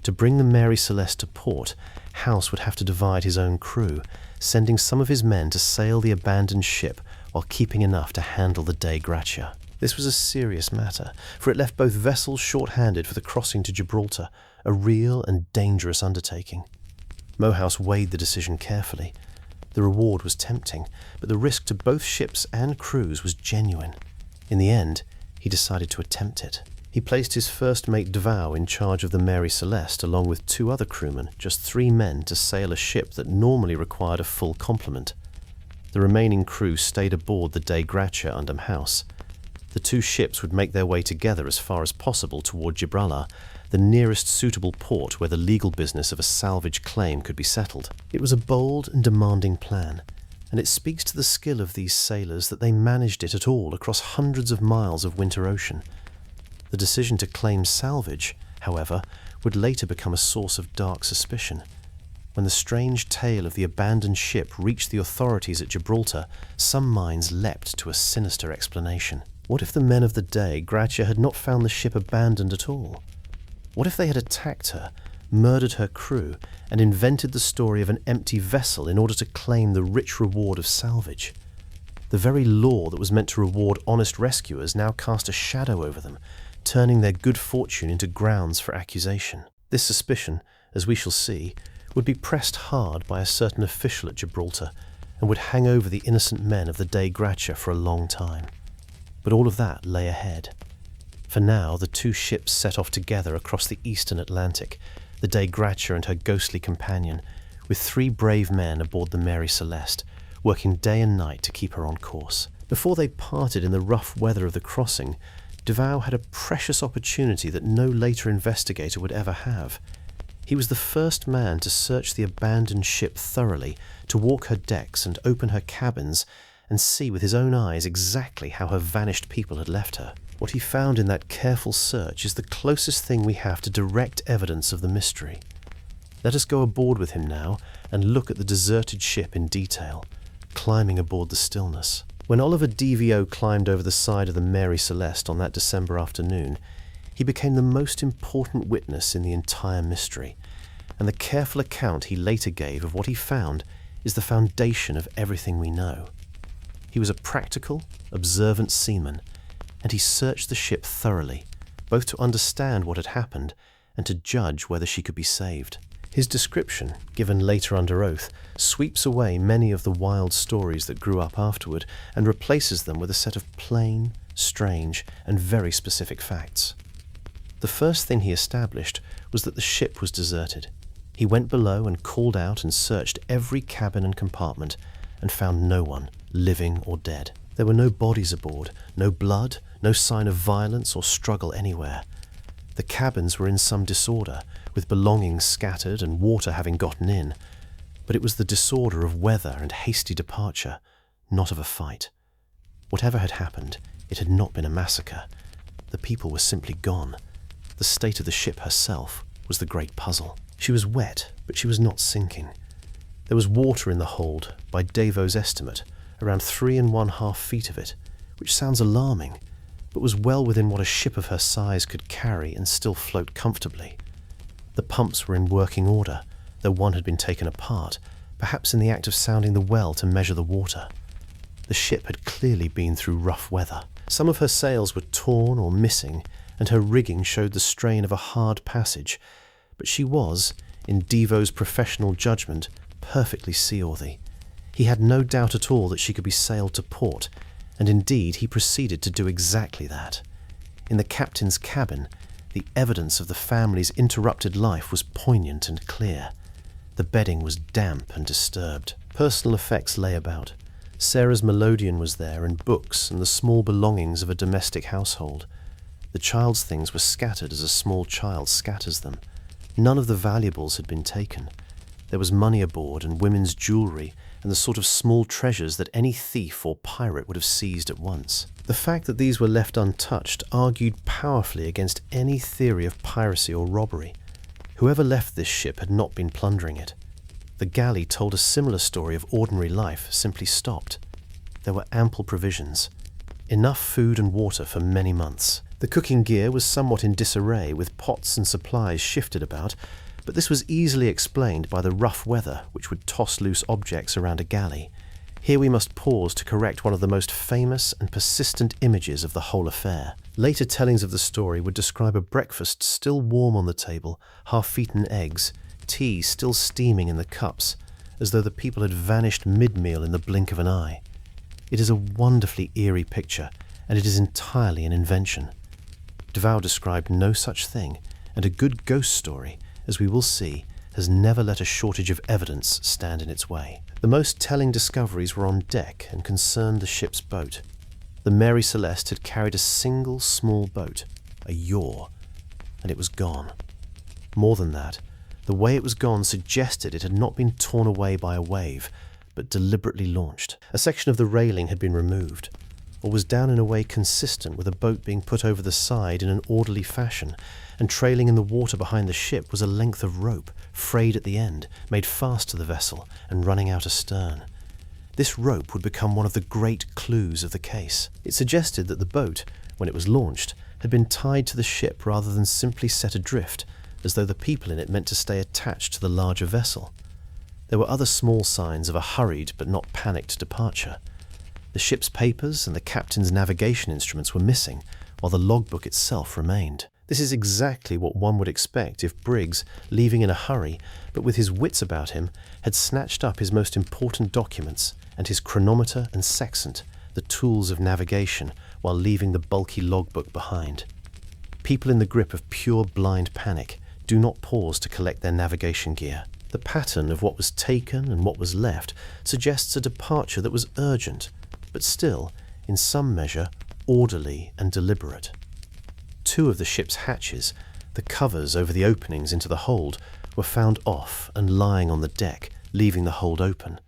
To bring the Mary Celeste to port, House would have to divide his own crew, sending some of his men to sail the abandoned ship while keeping enough to handle the Dei Gracia. This was a serious matter, for it left both vessels short-handed for the crossing to Gibraltar, a real and dangerous undertaking. Mohouse weighed the decision carefully. The reward was tempting, but the risk to both ships and crews was genuine. In the end, he decided to attempt it. He placed his first mate Devau in charge of the Mary Celeste along with 2 other crewmen, just 3 men to sail a ship that normally required a full complement. The remaining crew stayed aboard the Dei Gracia under House. The 2 ships would make their way together as far as possible toward Gibraltar, the nearest suitable port where the legal business of a salvage claim could be settled. It was a bold and demanding plan, and it speaks to the skill of these sailors that they managed it at all across hundreds of miles of winter ocean. The decision to claim salvage, however, would later become a source of dark suspicion. When the strange tale of the abandoned ship reached the authorities at Gibraltar, some minds leapt to a sinister explanation. What if the men of the Dei Gracia had not found the ship abandoned at all? What if they had attacked her, murdered her crew, and invented the story of an empty vessel in order to claim the rich reward of salvage? The very law that was meant to reward honest rescuers now cast a shadow over them, turning their good fortune into grounds for accusation. This suspicion, as we shall see, would be pressed hard by a certain official at Gibraltar, and would hang over the innocent men of the Dei Gracia for a long time. But all of that lay ahead. For now, the two ships set off together across the eastern Atlantic, the Dei Gratia and her ghostly companion, with 3 brave men aboard the Mary Celeste, working day and night to keep her on course. Before they parted in the rough weather of the crossing, Duval had a precious opportunity that no later investigator would ever have. He was the first man to search the abandoned ship thoroughly, to walk her decks and open her cabins and see with his own eyes exactly how her vanished people had left her. What he found in that careful search is the closest thing we have to direct evidence of the mystery. Let us go aboard with him now and look at the deserted ship in detail, climbing aboard the stillness. When Oliver DVO climbed over the side of the Mary Celeste on that December afternoon, he became the most important witness in the entire mystery, and the careful account he later gave of what he found is the foundation of everything we know. He was a practical, observant seaman, and he searched the ship thoroughly, both to understand what had happened and to judge whether she could be saved. His description, given later under oath, sweeps away many of the wild stories that grew up afterward and replaces them with a set of plain, strange, and very specific facts. The first thing he established was that the ship was deserted. He went below and called out and searched every cabin and compartment and found no one, living or dead. There were no bodies aboard, no blood, no sign of violence or struggle anywhere. The cabins were in some disorder, with belongings scattered and water having gotten in, but it was the disorder of weather and hasty departure, not of a fight. Whatever had happened, it had not been a massacre. The people were simply gone. The state of the ship herself was the great puzzle. She was wet, but she was not sinking. There was water in the hold, by Devo's estimate, around 3½ feet of it, which sounds alarming, but was well within what a ship of her size could carry and still float comfortably. The pumps were in working order, though one had been taken apart, perhaps in the act of sounding the well to measure the water. The ship had clearly been through rough weather. Some of her sails were torn or missing, and her rigging showed the strain of a hard passage, but she was, in Devo's professional judgment, perfectly seaworthy. He had no doubt at all that she could be sailed to port, and indeed he proceeded to do exactly that. In the captain's cabin, the evidence of the family's interrupted life was poignant and clear. The bedding was damp and disturbed. Personal effects lay about. Sarah's melodeon was there, and books and the small belongings of a domestic household. The child's things were scattered as a small child scatters them. None of the valuables had been taken. There was money aboard and women's jewellery and the sort of small treasures that any thief or pirate would have seized at once. The fact that these were left untouched argued powerfully against any theory of piracy or robbery. Whoever left this ship had not been plundering it. The galley told a similar story of ordinary life simply stopped. There were ample provisions, enough food and water for many months. The cooking gear was somewhat in disarray, with pots and supplies shifted about, but this was easily explained by the rough weather which would toss loose objects around a galley. Here we must pause to correct one of the most famous and persistent images of the whole affair. Later tellings of the story would describe a breakfast still warm on the table, half-eaten eggs, tea still steaming in the cups, as though the people had vanished mid-meal in the blink of an eye. It is a wonderfully eerie picture, and it is entirely an invention. Duval described no such thing, and a good ghost story, as we will see, has never let a shortage of evidence stand in its way. The most telling discoveries were on deck and concerned the ship's boat. The Mary Celeste had carried a single small boat, a yaw, and it was gone. More than that, the way it was gone suggested it had not been torn away by a wave, but deliberately launched. A section of the railing had been removed, or was down in a way consistent with a boat being put over the side in an orderly fashion, and trailing in the water behind the ship was a length of rope, frayed at the end, made fast to the vessel and running out astern. This rope would become one of the great clues of the case. It suggested that the boat, when it was launched, had been tied to the ship rather than simply set adrift, as though the people in it meant to stay attached to the larger vessel. There were other small signs of a hurried but not panicked departure. The ship's papers and the captain's navigation instruments were missing, while the logbook itself remained. This is exactly what one would expect if Briggs, leaving in a hurry, but with his wits about him, had snatched up his most important documents and his chronometer and sextant, the tools of navigation, while leaving the bulky logbook behind. People in the grip of pure blind panic do not pause to collect their navigation gear. The pattern of what was taken and what was left suggests a departure that was urgent, but still, in some measure, orderly and deliberate. 2 of the ship's hatches, the covers over the openings into the hold, were found off and lying on the deck, leaving the hold open.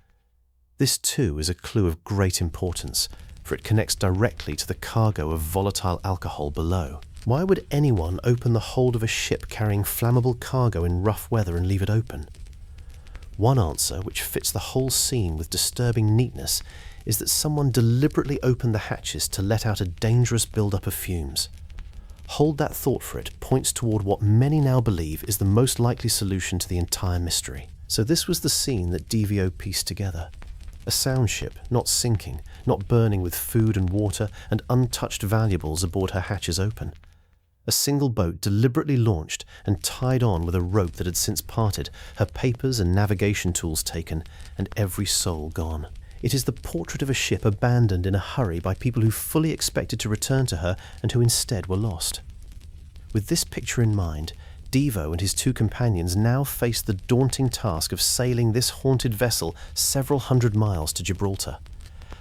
This too is a clue of great importance, for it connects directly to the cargo of volatile alcohol below. Why would anyone open the hold of a ship carrying flammable cargo in rough weather and leave it open? One answer, which fits the whole scene with disturbing neatness, is that someone deliberately opened the hatches to let out a dangerous build-up of fumes. Hold that thought, for it points toward what many now believe is the most likely solution to the entire mystery. So this was the scene that DVO pieced together. A sound ship, not sinking, not burning with food and water and untouched valuables aboard her hatches open. A single boat deliberately launched and tied on with a rope that had since parted, her papers and navigation tools taken, and every soul gone. It is the portrait of a ship abandoned in a hurry by people who fully expected to return to her and who instead were lost. With this picture in mind, Devo and his 2 companions now faced the daunting task of sailing this haunted vessel several hundred miles to Gibraltar.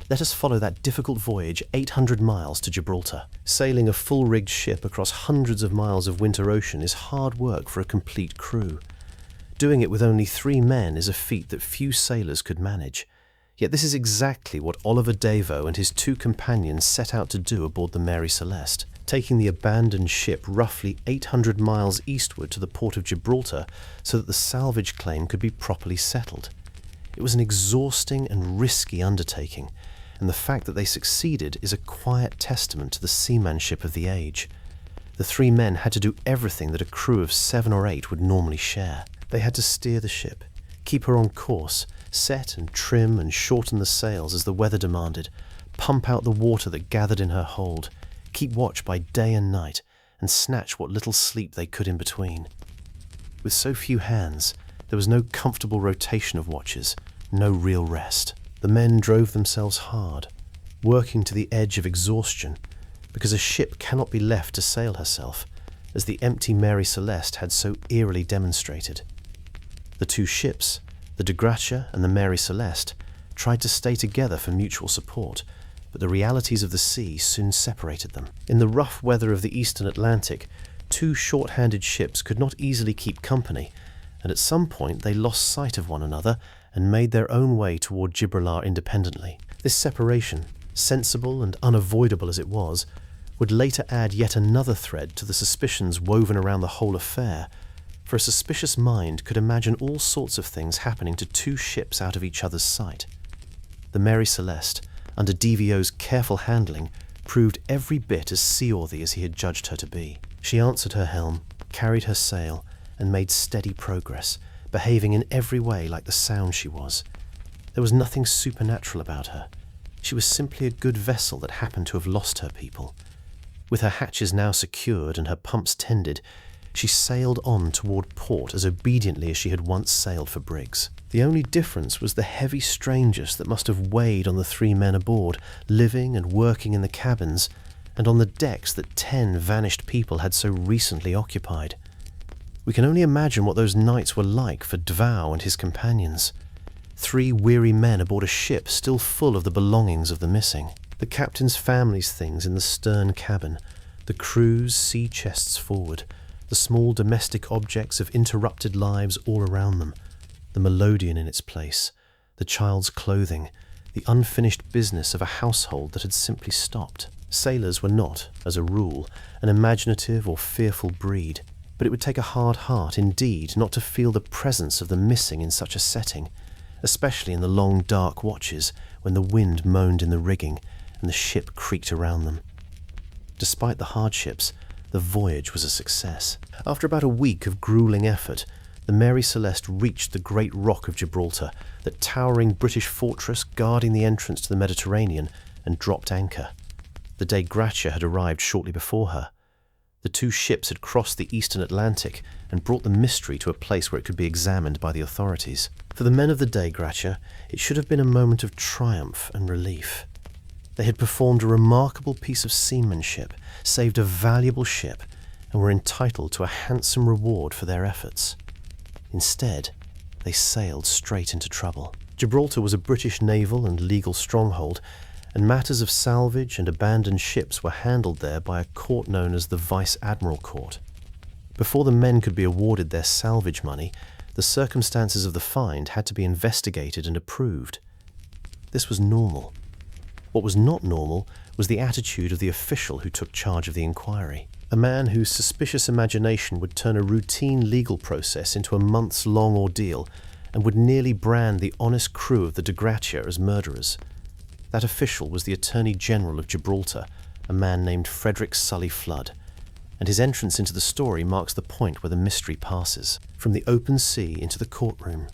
Let us follow that difficult voyage 800 miles to Gibraltar. Sailing a full-rigged ship across hundreds of miles of winter ocean is hard work for a complete crew. Doing it with only 3 men is a feat that few sailors could manage. Yet this is exactly what Oliver Devo and his 2 companions set out to do aboard the Mary Celeste, taking the abandoned ship roughly 800 miles eastward to the port of Gibraltar so that the salvage claim could be properly settled. It was an exhausting and risky undertaking, and the fact that they succeeded is a quiet testament to the seamanship of the age. The 3 men had to do everything that a crew of 7 or 8 would normally share. They had to steer the ship, keep her on course, set and trim and shorten the sails as the weather demanded, pump out the water that gathered in her hold, keep watch by day and night, and snatch what little sleep they could in between. With so few hands, there was no comfortable rotation of watches, no real rest. The men drove themselves hard, working to the edge of exhaustion, because a ship cannot be left to sail herself, as the empty Mary Celeste had so eerily demonstrated. The 2 ships, the De Gracia and the Mary Celeste, tried to stay together for mutual support, but the realities of the sea soon separated them. In the rough weather of the eastern Atlantic, 2 short-handed ships could not easily keep company, and at some point they lost sight of one another and made their own way toward Gibraltar independently. This separation, sensible and unavoidable as it was, would later add yet another thread to the suspicions woven around the whole affair, for a suspicious mind could imagine all sorts of things happening to 2 ships out of each other's sight. The Mary Celeste, under DVO's careful handling, proved every bit as seaworthy as he had judged her to be. She answered her helm, carried her sail, and made steady progress, behaving in every way like the sound she was. There was nothing supernatural about her. She was simply a good vessel that happened to have lost her people. With her hatches now secured and her pumps tended, she sailed on toward port as obediently as she had once sailed for Briggs. The only difference was the heavy strangeness that must have weighed on the 3 men aboard, living and working in the cabins, and on the decks that 10 vanished people had so recently occupied. We can only imagine what those nights were like for Dvao and his companions. 3 weary men aboard a ship still full of the belongings of the missing. The captain's family's things in the stern cabin, the crew's sea chests forward, the small domestic objects of interrupted lives all around them, the melodeon in its place, the child's clothing, the unfinished business of a household that had simply stopped. Sailors were not, as a rule, an imaginative or fearful breed, but it would take a hard heart indeed not to feel the presence of the missing in such a setting, especially in the long dark watches when the wind moaned in the rigging and the ship creaked around them. Despite the hardships, the voyage was a success. After about a week of grueling effort, the Mary Celeste reached the great rock of Gibraltar, that towering British fortress guarding the entrance to the Mediterranean, and dropped anchor. The De Gracia had arrived shortly before her. The 2 ships had crossed the eastern Atlantic and brought the mystery to a place where it could be examined by the authorities. For the men of the De Gracia, it should have been a moment of triumph and relief. They had performed a remarkable piece of seamanship, saved a valuable ship, and were entitled to a handsome reward for their efforts. Instead, they sailed straight into trouble. Gibraltar was a British naval and legal stronghold, and matters of salvage and abandoned ships were handled there by a court known as the Vice Admiral Court. Before the men could be awarded their salvage money, the circumstances of the find had to be investigated and approved. This was normal. What was not normal was the attitude of the official who took charge of the inquiry. A man whose suspicious imagination would turn a routine legal process into a months-long ordeal and would nearly brand the honest crew of the De Gratia as murderers. That official was the Attorney General of Gibraltar, a man named Frederick Sully Flood, and his entrance into the story marks the point where the mystery passes, from the open sea into the courtroom.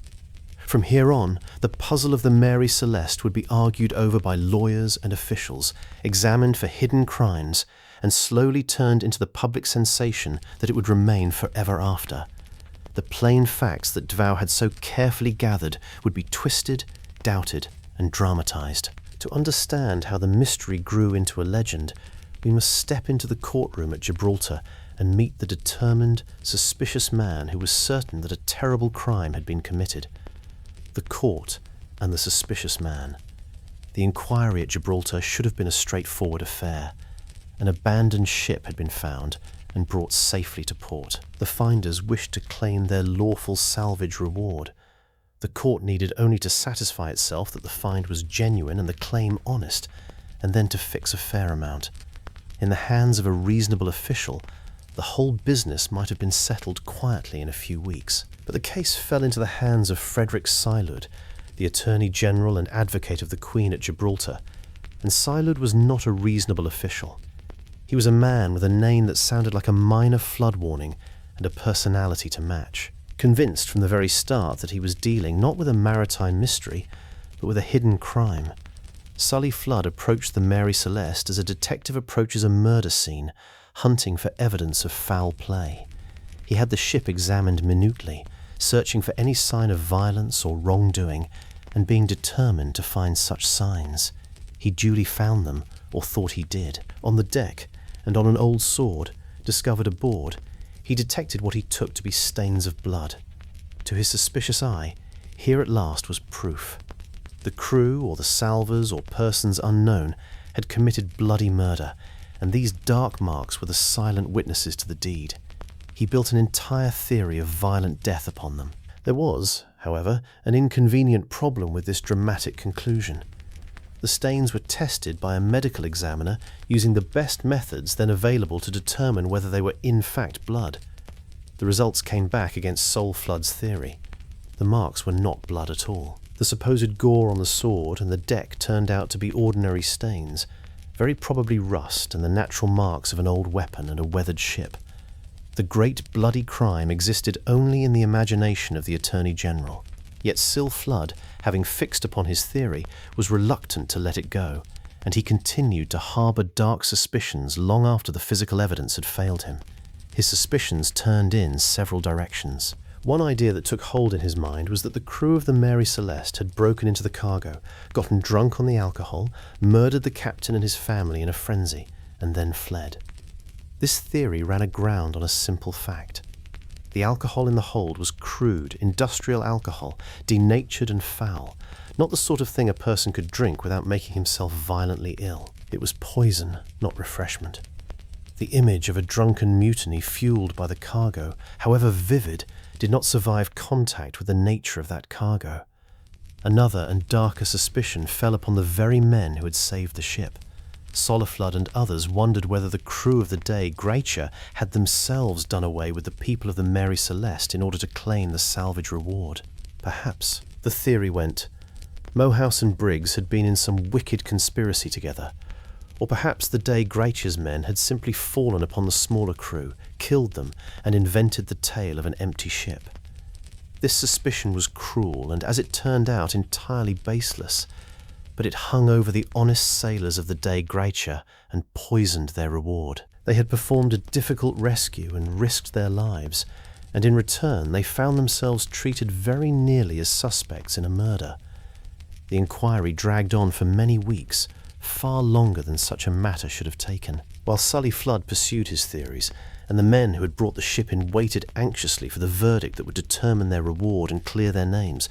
From here on, the puzzle of the Mary Celeste would be argued over by lawyers and officials, examined for hidden crimes, and slowly turned into the public sensation that it would remain forever after. The plain facts that Dvow had so carefully gathered would be twisted, doubted, and dramatized. To understand how the mystery grew into a legend, we must step into the courtroom at Gibraltar and meet the determined, suspicious man who was certain that a terrible crime had been committed. The court and the suspicious man. The inquiry at Gibraltar should have been a straightforward affair. An abandoned ship had been found and brought safely to port. The finders wished to claim their lawful salvage reward. The court needed only to satisfy itself that the find was genuine and the claim honest, and then to fix a fair amount. In the hands of a reasonable official, the whole business might have been settled quietly in a few weeks. But the case fell into the hands of Frederick Sylud, the Attorney General and Advocate of the Queen at Gibraltar, and Sylud was not a reasonable official. He was a man with a name that sounded like a minor flood warning and a personality to match. Convinced from the very start that he was dealing not with a maritime mystery, but with a hidden crime, Sully Flood approached the Mary Celeste as a detective approaches a murder scene, hunting for evidence of foul play. He had the ship examined minutely, searching for any sign of violence or wrongdoing, and being determined to find such signs. He duly found them, or thought he did. On the deck, and on an old sword, discovered aboard, he detected what he took to be stains of blood. To his suspicious eye, here at last was proof. The crew, or the salvors, or persons unknown, had committed bloody murder, and these dark marks were the silent witnesses to the deed. He built an entire theory of violent death upon them. There was, however, an inconvenient problem with this dramatic conclusion. The stains were tested by a medical examiner using the best methods then available to determine whether they were in fact blood. The results came back against Sol Flood's theory. The marks were not blood at all. The supposed gore on the sword and the deck turned out to be ordinary stains, very probably rust and the natural marks of an old weapon and a weathered ship. The great bloody crime existed only in the imagination of the Attorney General. Yet Sil Flood, having fixed upon his theory, was reluctant to let it go, and he continued to harbour dark suspicions long after the physical evidence had failed him. His suspicions turned in several directions. One idea that took hold in his mind was that the crew of the Mary Celeste had broken into the cargo, gotten drunk on the alcohol, murdered the captain and his family in a frenzy, and then fled. This theory ran aground on a simple fact. The alcohol in the hold was crude, industrial alcohol, denatured and foul, not the sort of thing a person could drink without making himself violently ill. It was poison, not refreshment. The image of a drunken mutiny fueled by the cargo, however vivid, did not survive contact with the nature of that cargo. Another and darker suspicion fell upon the very men who had saved the ship. Soliflood and others wondered whether the crew of the De Gratia had themselves done away with the people of the Mary Celeste in order to claim the salvage reward. Perhaps, the theory went, Mohouse and Briggs had been in some wicked conspiracy together, or perhaps the De Gratia's men had simply fallen upon the smaller crew, killed them, and invented the tale of an empty ship. This suspicion was cruel and, as it turned out, entirely baseless, but it hung over the honest sailors of the De Gratia and poisoned their reward. They had performed a difficult rescue and risked their lives, and in return they found themselves treated very nearly as suspects in a murder. The inquiry dragged on for many weeks, far longer than such a matter should have taken. While Sully Flood pursued his theories, and the men who had brought the ship in waited anxiously for the verdict that would determine their reward and clear their names,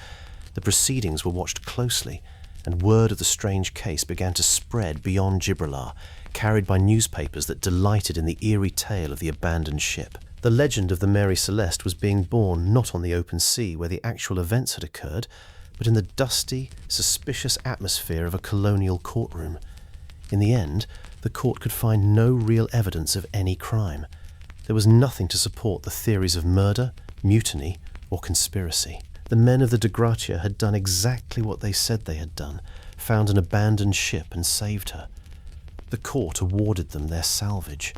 the proceedings were watched closely, and word of the strange case began to spread beyond Gibraltar, carried by newspapers that delighted in the eerie tale of the abandoned ship. The legend of the Mary Celeste was being born not on the open sea where the actual events had occurred, but in the dusty, suspicious atmosphere of a colonial courtroom. In the end, the court could find no real evidence of any crime. There was nothing to support the theories of murder, mutiny, or conspiracy. The men of the De Gratia had done exactly what they said they had done, found an abandoned ship and saved her. The court awarded them their salvage.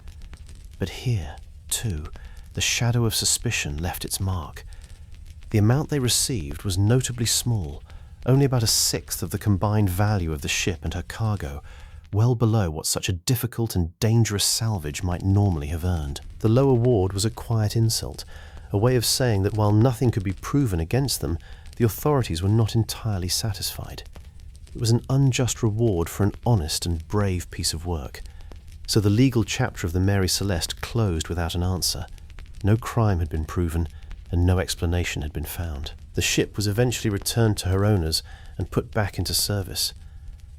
But here, too, the shadow of suspicion left its mark. The amount they received was notably small, only about a sixth of the combined value of the ship and her cargo, well below what such a difficult and dangerous salvage might normally have earned. The low award was a quiet insult, a way of saying that while nothing could be proven against them, the authorities were not entirely satisfied. It was an unjust reward for an honest and brave piece of work. So the legal chapter of the Mary Celeste closed without an answer. No crime had been proven, and no explanation had been found. The ship was eventually returned to her owners and put back into service.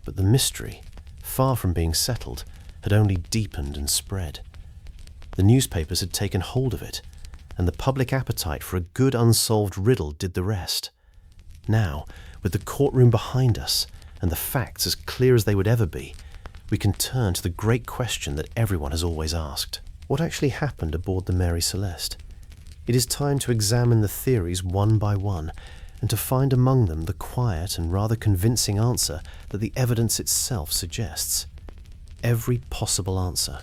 But the mystery, far from being settled, had only deepened and spread. The newspapers had taken hold of it, and the public appetite for a good unsolved riddle did the rest. Now, with the courtroom behind us, and the facts as clear as they would ever be, we can turn to the great question that everyone has always asked. What actually happened aboard the Mary Celeste? It is time to examine the theories one by one, and to find among them the quiet and rather convincing answer that the evidence itself suggests. Every possible answer.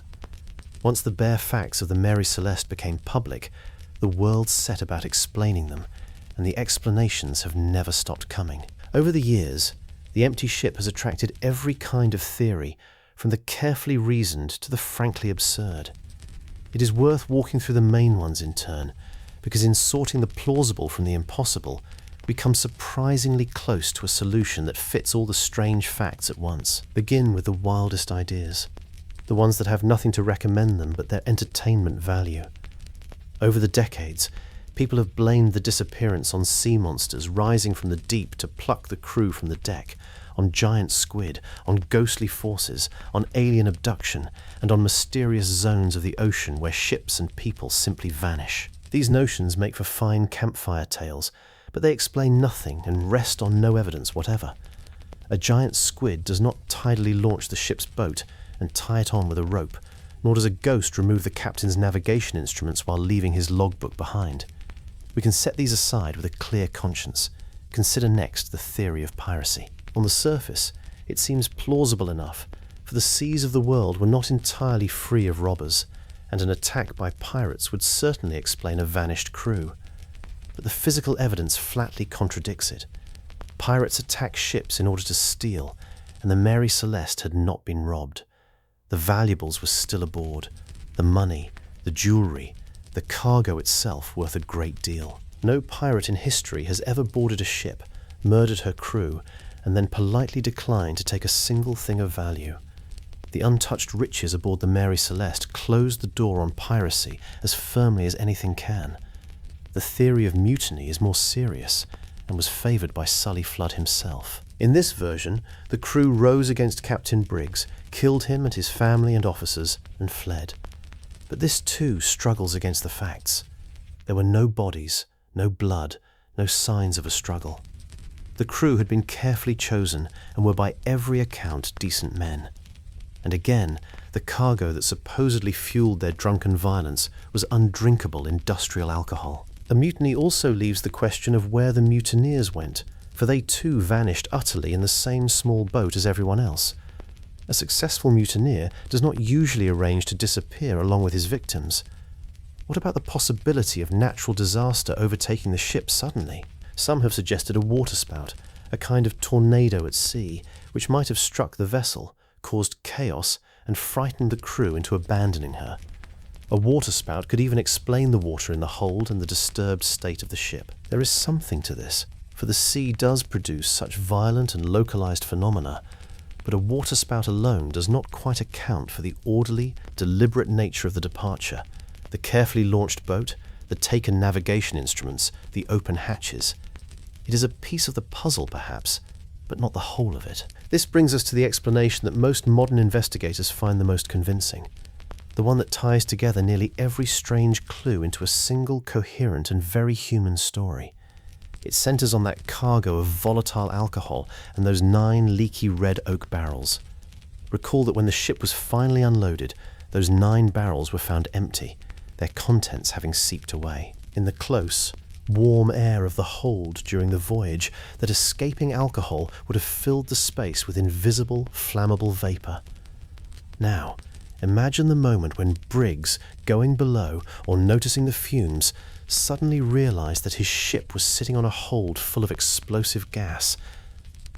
Once the bare facts of the Mary Celeste became public, the world set about explaining them, and the explanations have never stopped coming. Over the years, the empty ship has attracted every kind of theory, from the carefully reasoned to the frankly absurd. It is worth walking through the main ones in turn, because in sorting the plausible from the impossible, we come surprisingly close to a solution that fits all the strange facts at once. Begin with the wildest ideas, the ones that have nothing to recommend them but their entertainment value. Over the decades, people have blamed the disappearance on sea monsters rising from the deep to pluck the crew from the deck, on giant squid, on ghostly forces, on alien abduction, and on mysterious zones of the ocean where ships and people simply vanish. These notions make for fine campfire tales, but they explain nothing and rest on no evidence whatever. A giant squid does not tidily launch the ship's boat and tie it on with a rope, nor does a ghost remove the captain's navigation instruments while leaving his logbook behind. We can set these aside with a clear conscience. Consider next the theory of piracy. On the surface, it seems plausible enough, for the seas of the world were not entirely free of robbers, and an attack by pirates would certainly explain a vanished crew. But the physical evidence flatly contradicts it. Pirates attack ships in order to steal, and the Mary Celeste had not been robbed. The valuables were still aboard, the money, the jewellery, the cargo itself worth a great deal. No pirate in history has ever boarded a ship, murdered her crew, and then politely declined to take a single thing of value. The untouched riches aboard the Mary Celeste closed the door on piracy as firmly as anything can. The theory of mutiny is more serious, and was favoured by Sully Flood himself. In this version, the crew rose against Captain Briggs, killed him and his family and officers, and fled. But this too struggles against the facts. There were no bodies, no blood, no signs of a struggle. The crew had been carefully chosen and were by every account decent men. And again, the cargo that supposedly fueled their drunken violence was undrinkable industrial alcohol. A mutiny also leaves the question of where the mutineers went, for they too vanished utterly in the same small boat as everyone else. A successful mutineer does not usually arrange to disappear along with his victims. What about the possibility of natural disaster overtaking the ship suddenly? Some have suggested a waterspout, a kind of tornado at sea, which might have struck the vessel, caused chaos, and frightened the crew into abandoning her. A waterspout could even explain the water in the hold and the disturbed state of the ship. There is something to this, for the sea does produce such violent and localized phenomena, But a waterspout alone does not quite account for the orderly, deliberate nature of the departure, the carefully launched boat, the taken navigation instruments, the open hatches. It is a piece of the puzzle, perhaps, but not the whole of it. This brings us to the explanation that most modern investigators find the most convincing, the one that ties together nearly every strange clue into a single, coherent and very human story. It centers on that cargo of volatile alcohol and those 9 leaky red oak barrels. Recall that when the ship was finally unloaded, those 9 barrels were found empty, their contents having seeped away. In the close, warm air of the hold during the voyage, that escaping alcohol would have filled the space with invisible, flammable vapor. Now, imagine the moment when Briggs, going below or noticing the fumes, suddenly realized that his ship was sitting on a hold full of explosive gas.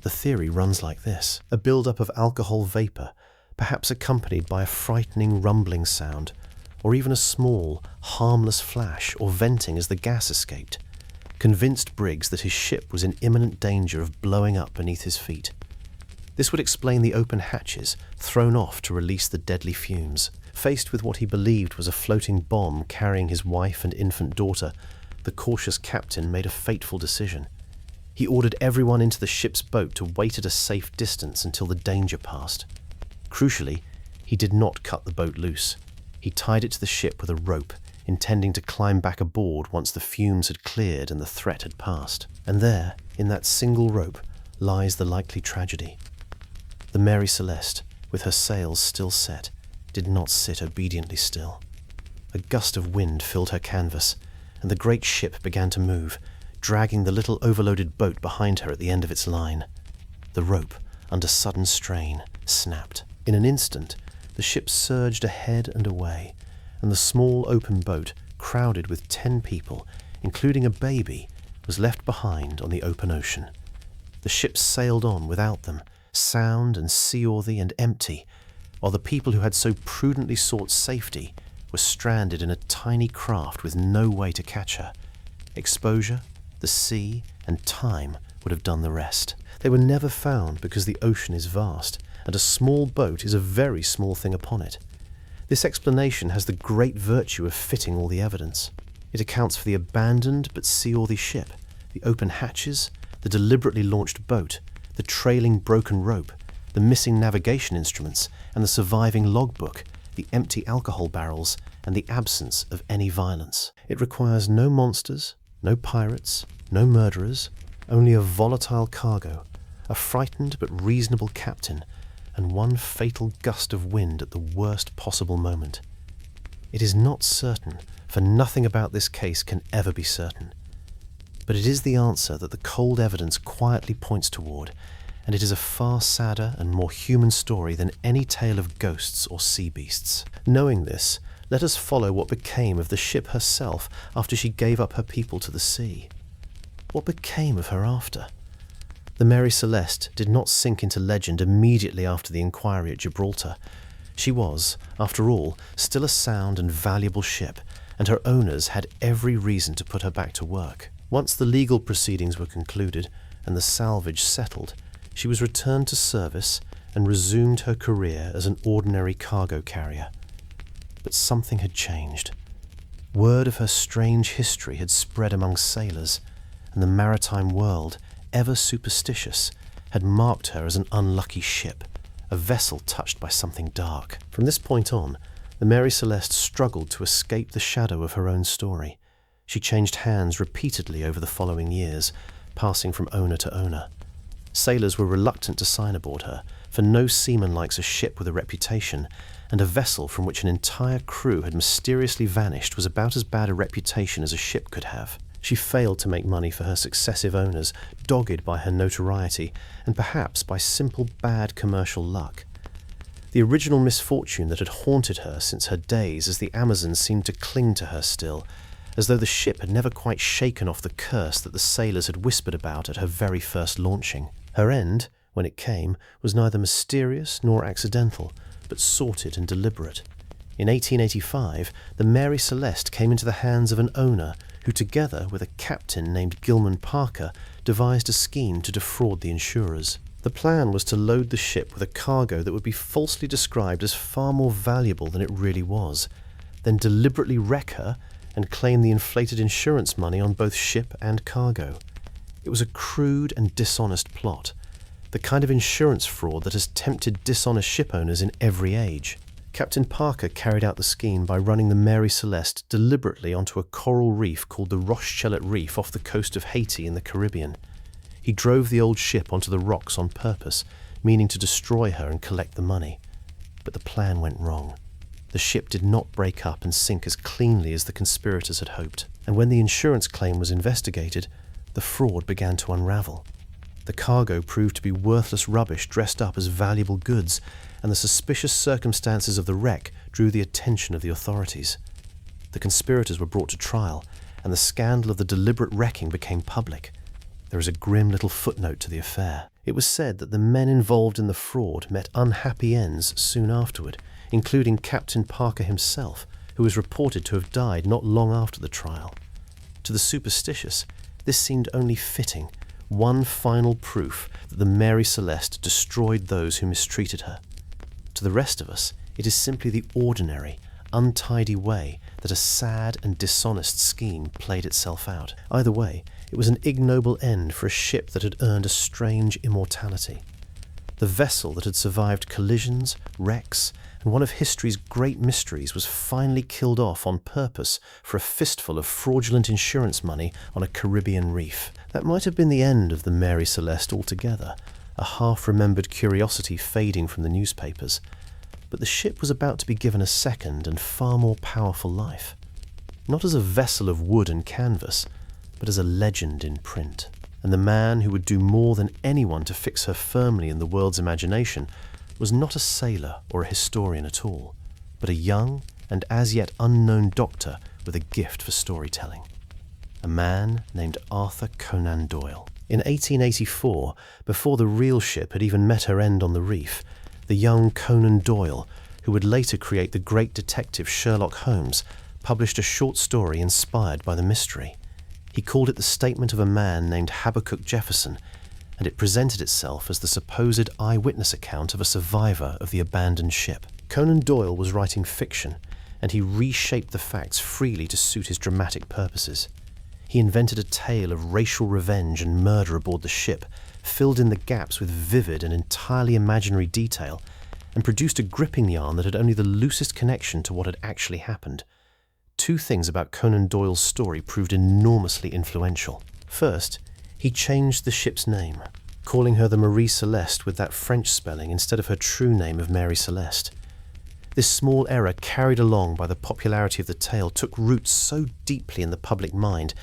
The theory runs like this: a build-up of alcohol vapor, perhaps accompanied by a frightening rumbling sound, or even a small, harmless flash or venting as the gas escaped, convinced Briggs that his ship was in imminent danger of blowing up beneath his feet. This would explain the open hatches, thrown off to release the deadly fumes. Faced with what he believed was a floating bomb carrying his wife and infant daughter, the cautious captain made a fateful decision. He ordered everyone into the ship's boat to wait at a safe distance until the danger passed. Crucially, he did not cut the boat loose. He tied it to the ship with a rope, intending to climb back aboard once the fumes had cleared and the threat had passed. And there, in that single rope, lies the likely tragedy. The Mary Celeste, with her sails still set, did not sit obediently still. A gust of wind filled her canvas, and the great ship began to move, dragging the little overloaded boat behind her at the end of its line. The rope, under sudden strain, snapped. In an instant, the ship surged ahead and away, and the small open boat, crowded with 10 people, including a baby, was left behind on the open ocean. The ship sailed on without them, sound and seaworthy and empty, while the people who had so prudently sought safety were stranded in a tiny craft with no way to catch her. Exposure, the sea, and time would have done the rest. They were never found because the ocean is vast, and a small boat is a very small thing upon it. This explanation has the great virtue of fitting all the evidence. It accounts for the abandoned but seaworthy ship, the open hatches, the deliberately launched boat, the trailing broken rope, the missing navigation instruments, and the surviving logbook, the empty alcohol barrels, and the absence of any violence. It requires no monsters, no pirates, no murderers, only a volatile cargo, a frightened but reasonable captain, and one fatal gust of wind at the worst possible moment. It is not certain, for nothing about this case can ever be certain. But it is the answer that the cold evidence quietly points toward, and it is a far sadder and more human story than any tale of ghosts or sea beasts. Knowing this, let us follow what became of the ship herself after she gave up her people to the sea. What became of her after? The Mary Celeste did not sink into legend immediately after the inquiry at Gibraltar. She was, after all, still a sound and valuable ship, and her owners had every reason to put her back to work. Once the legal proceedings were concluded and the salvage settled, she was returned to service and resumed her career as an ordinary cargo carrier. But something had changed. Word of her strange history had spread among sailors, and the maritime world, ever superstitious, had marked her as an unlucky ship, a vessel touched by something dark. From this point on, the Mary Celeste struggled to escape the shadow of her own story. She changed hands repeatedly over the following years, passing from owner to owner. Sailors were reluctant to sign aboard her, for no seaman likes a ship with a reputation, and a vessel from which an entire crew had mysteriously vanished was about as bad a reputation as a ship could have. She failed to make money for her successive owners, dogged by her notoriety, and perhaps by simple bad commercial luck. The original misfortune that had haunted her since her days as the Amazon seemed to cling to her still, as though the ship had never quite shaken off the curse that the sailors had whispered about at her very first launching. Her end, when it came, was neither mysterious nor accidental, but sorted and deliberate. In 1885, the Mary Celeste came into the hands of an owner who, together with a captain named Gilman Parker, devised a scheme to defraud the insurers. The plan was to load the ship with a cargo that would be falsely described as far more valuable than it really was, then deliberately wreck her and claim the inflated insurance money on both ship and cargo. It was a crude and dishonest plot, the kind of insurance fraud that has tempted dishonest ship owners in every age. Captain Parker carried out the scheme by running the Mary Celeste deliberately onto a coral reef called the Rochechelet Reef off the coast of Haiti in the Caribbean. He drove the old ship onto the rocks on purpose, meaning to destroy her and collect the money. But the plan went wrong. The ship did not break up and sink as cleanly as the conspirators had hoped, and when the insurance claim was investigated, the fraud began to unravel. The cargo proved to be worthless rubbish dressed up as valuable goods, and the suspicious circumstances of the wreck drew the attention of the authorities. The conspirators were brought to trial, and the scandal of the deliberate wrecking became public. There is a grim little footnote to the affair. It was said that the men involved in the fraud met unhappy ends soon afterward, including Captain Parker himself, who was reported to have died not long after the trial. To the superstitious, this seemed only fitting, one final proof that the Mary Celeste destroyed those who mistreated her. To the rest of us, it is simply the ordinary, untidy way that a sad and dishonest scheme played itself out. Either way, it was an ignoble end for a ship that had earned a strange immortality. The vessel that had survived collisions, wrecks, and one of history's great mysteries was finally killed off on purpose for a fistful of fraudulent insurance money on a Caribbean reef. That might have been the end of the Mary Celeste altogether, a half-remembered curiosity fading from the newspapers. But the ship was about to be given a second and far more powerful life. Not as a vessel of wood and canvas, but as a legend in print. And the man who would do more than anyone to fix her firmly in the world's imagination was not a sailor or a historian at all, but a young and as yet unknown doctor with a gift for storytelling. A man named Arthur Conan Doyle. In 1884, before the real ship had even met her end on the reef, the young Conan Doyle, who would later create the great detective Sherlock Holmes, published a short story inspired by the mystery. He called it The Statement of a Man Named Habakkuk Jefferson, and it presented itself as the supposed eyewitness account of a survivor of the abandoned ship. Conan Doyle was writing fiction, and he reshaped the facts freely to suit his dramatic purposes. He invented a tale of racial revenge and murder aboard the ship, filled in the gaps with vivid and entirely imaginary detail, and produced a gripping yarn that had only the loosest connection to what had actually happened. Two things about Conan Doyle's story proved enormously influential. First, he changed the ship's name, calling her the Marie Celeste with that French spelling instead of her true name of Mary Celeste. This small error, carried along by the popularity of the tale, took roots so deeply in the public mind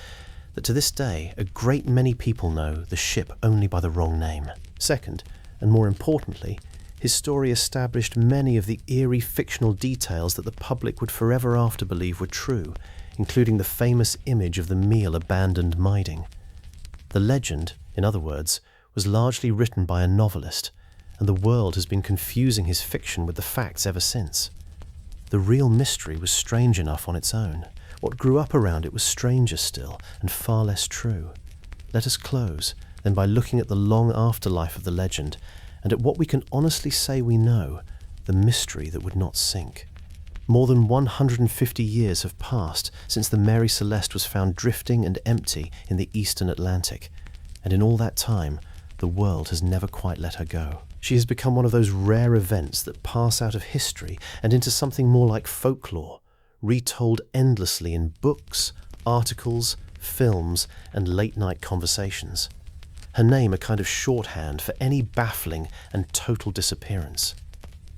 that to this day a great many people know the ship only by the wrong name. Second, and more importantly, his story established many of the eerie fictional details that the public would forever after believe were true, including the famous image of the meal abandoned Miding. The legend, in other words, was largely written by a novelist, and the world has been confusing his fiction with the facts ever since. The real mystery was strange enough on its own. What grew up around it was stranger still, and far less true. Let us close, then, by looking at the long afterlife of the legend, and at what we can honestly say we know, the mystery that would not sink. More than 150 years have passed since the Mary Celeste was found drifting and empty in the eastern Atlantic, and in all that time, the world has never quite let her go. She has become one of those rare events that pass out of history and into something more like folklore, retold endlessly in books, articles, films, and late-night conversations. Her name a kind of shorthand for any baffling and total disappearance.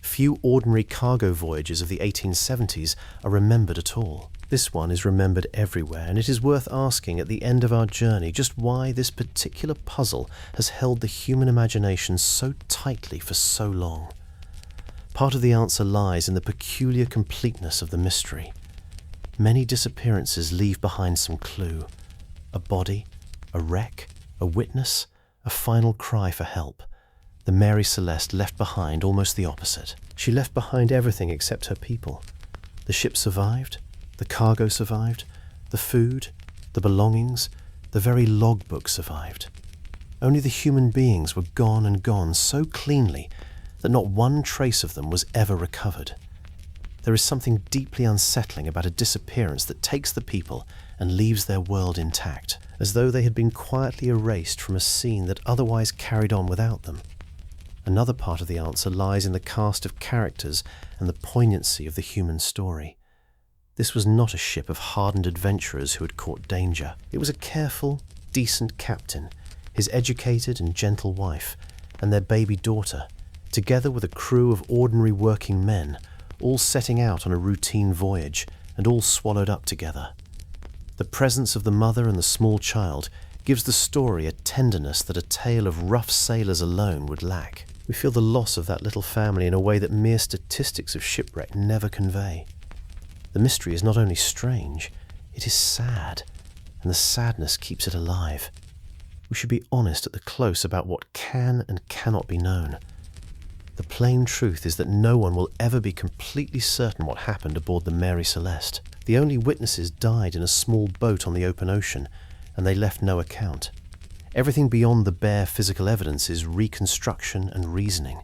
Few ordinary cargo voyages of the 1870s are remembered at all. This one is remembered everywhere, and it is worth asking at the end of our journey just why this particular puzzle has held the human imagination so tightly for so long. Part of the answer lies in the peculiar completeness of the mystery. Many disappearances leave behind some clue. A body, a wreck, a witness, a final cry for help. The Mary Celeste left behind almost the opposite. She left behind everything except her people. The ship survived, the cargo survived, the food, the belongings, the very logbook survived. Only the human beings were gone and gone so cleanly that not one trace of them was ever recovered. There is something deeply unsettling about a disappearance that takes the people and leaves their world intact, as though they had been quietly erased from a scene that otherwise carried on without them. Another part of the answer lies in the cast of characters and the poignancy of the human story. This was not a ship of hardened adventurers who had caught danger. It was a careful, decent captain, his educated and gentle wife, and their baby daughter, together with a crew of ordinary working men, all setting out on a routine voyage, and all swallowed up together. The presence of the mother and the small child gives the story a tenderness that a tale of rough sailors alone would lack. We feel the loss of that little family in a way that mere statistics of shipwreck never convey. The mystery is not only strange, it is sad, and the sadness keeps it alive. We should be honest at the close about what can and cannot be known. The plain truth is that no one will ever be completely certain what happened aboard the Mary Celeste. The only witnesses died in a small boat on the open ocean, and they left no account. Everything beyond the bare physical evidence is reconstruction and reasoning.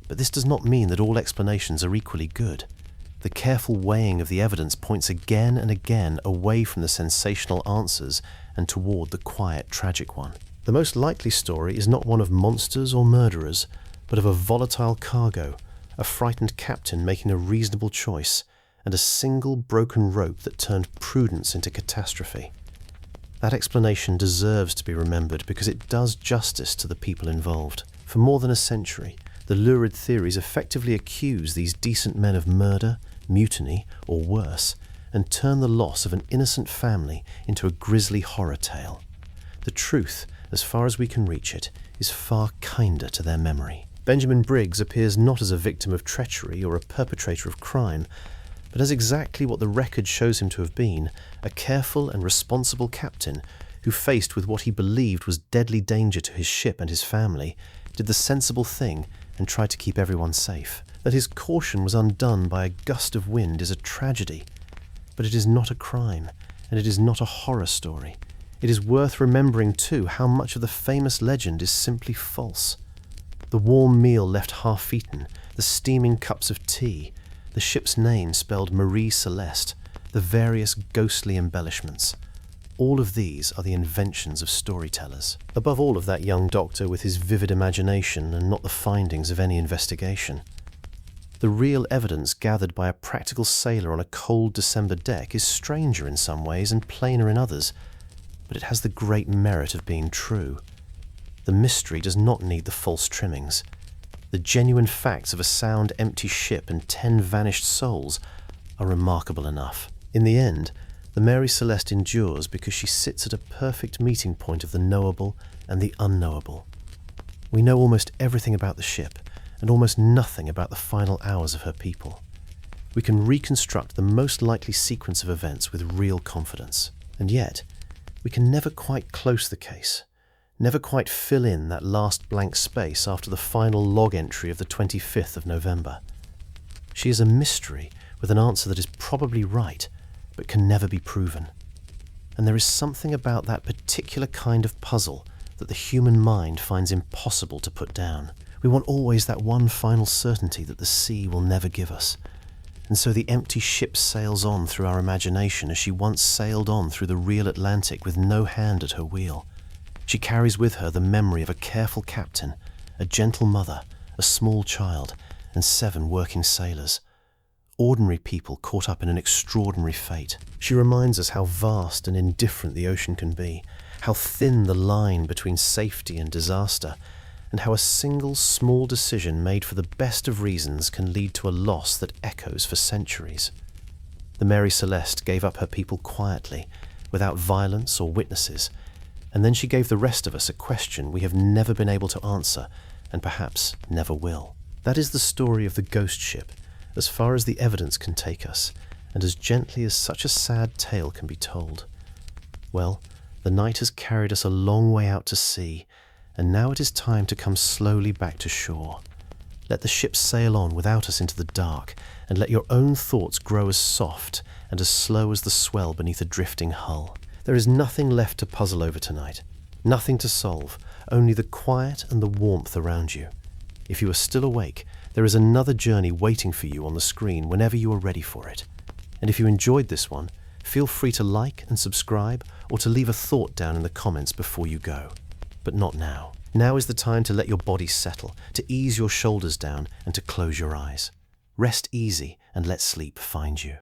But this does not mean that all explanations are equally good. The careful weighing of the evidence points again and again away from the sensational answers and toward the quiet, tragic one. The most likely story is not one of monsters or murderers, but of a volatile cargo, a frightened captain making a reasonable choice, and a single broken rope that turned prudence into catastrophe. That explanation deserves to be remembered because it does justice to the people involved. For more than a century, the lurid theories effectively accuse these decent men of murder, mutiny, or worse, and turn the loss of an innocent family into a grisly horror tale. The truth, as far as we can reach it, is far kinder to their memory. Benjamin Briggs appears not as a victim of treachery or a perpetrator of crime, but as exactly what the record shows him to have been, a careful and responsible captain who, faced with what he believed was deadly danger to his ship and his family, did the sensible thing and tried to keep everyone safe. That his caution was undone by a gust of wind is a tragedy, but it is not a crime, and it is not a horror story. It is worth remembering, too, how much of the famous legend is simply false. The warm meal left half-eaten, the steaming cups of tea, the ship's name spelled Mary Celeste, the various ghostly embellishments. All of these are the inventions of storytellers. Above all of that young doctor with his vivid imagination and not the findings of any investigation. The real evidence gathered by a practical sailor on a cold December deck is stranger in some ways and plainer in others, but it has the great merit of being true. The mystery does not need the false trimmings. The genuine facts of a sound, empty ship and 10 vanished souls are remarkable enough. In the end, the Mary Celeste endures because she sits at a perfect meeting point of the knowable and the unknowable. We know almost everything about the ship and almost nothing about the final hours of her people. We can reconstruct the most likely sequence of events with real confidence. And yet, we can never quite close the case, never quite fill in that last blank space after the final log entry of the 25th of November. She is a mystery with an answer that is probably right, but can never be proven. And there is something about that particular kind of puzzle that the human mind finds impossible to put down. We want always that one final certainty that the sea will never give us. And so the empty ship sails on through our imagination as she once sailed on through the real Atlantic with no hand at her wheel. She carries with her the memory of a careful captain, a gentle mother, a small child, and 7 working sailors. Ordinary people caught up in an extraordinary fate. She reminds us how vast and indifferent the ocean can be, how thin the line between safety and disaster, and how a single small decision made for the best of reasons can lead to a loss that echoes for centuries. The Mary Celeste gave up her people quietly, without violence or witnesses, and then she gave the rest of us a question we have never been able to answer, and perhaps never will. That is the story of the ghost ship, as far as the evidence can take us, and as gently as such a sad tale can be told. Well, the night has carried us a long way out to sea, and now it is time to come slowly back to shore. Let the ship sail on without us into the dark, and let your own thoughts grow as soft and as slow as the swell beneath a drifting hull. There is nothing left to puzzle over tonight, nothing to solve, only the quiet and the warmth around you. If you are still awake, there is another journey waiting for you on the screen whenever you are ready for it. And if you enjoyed this one, feel free to like and subscribe or to leave a thought down in the comments before you go. But not now. Now is the time to let your body settle, to ease your shoulders down and to close your eyes. Rest easy and let sleep find you.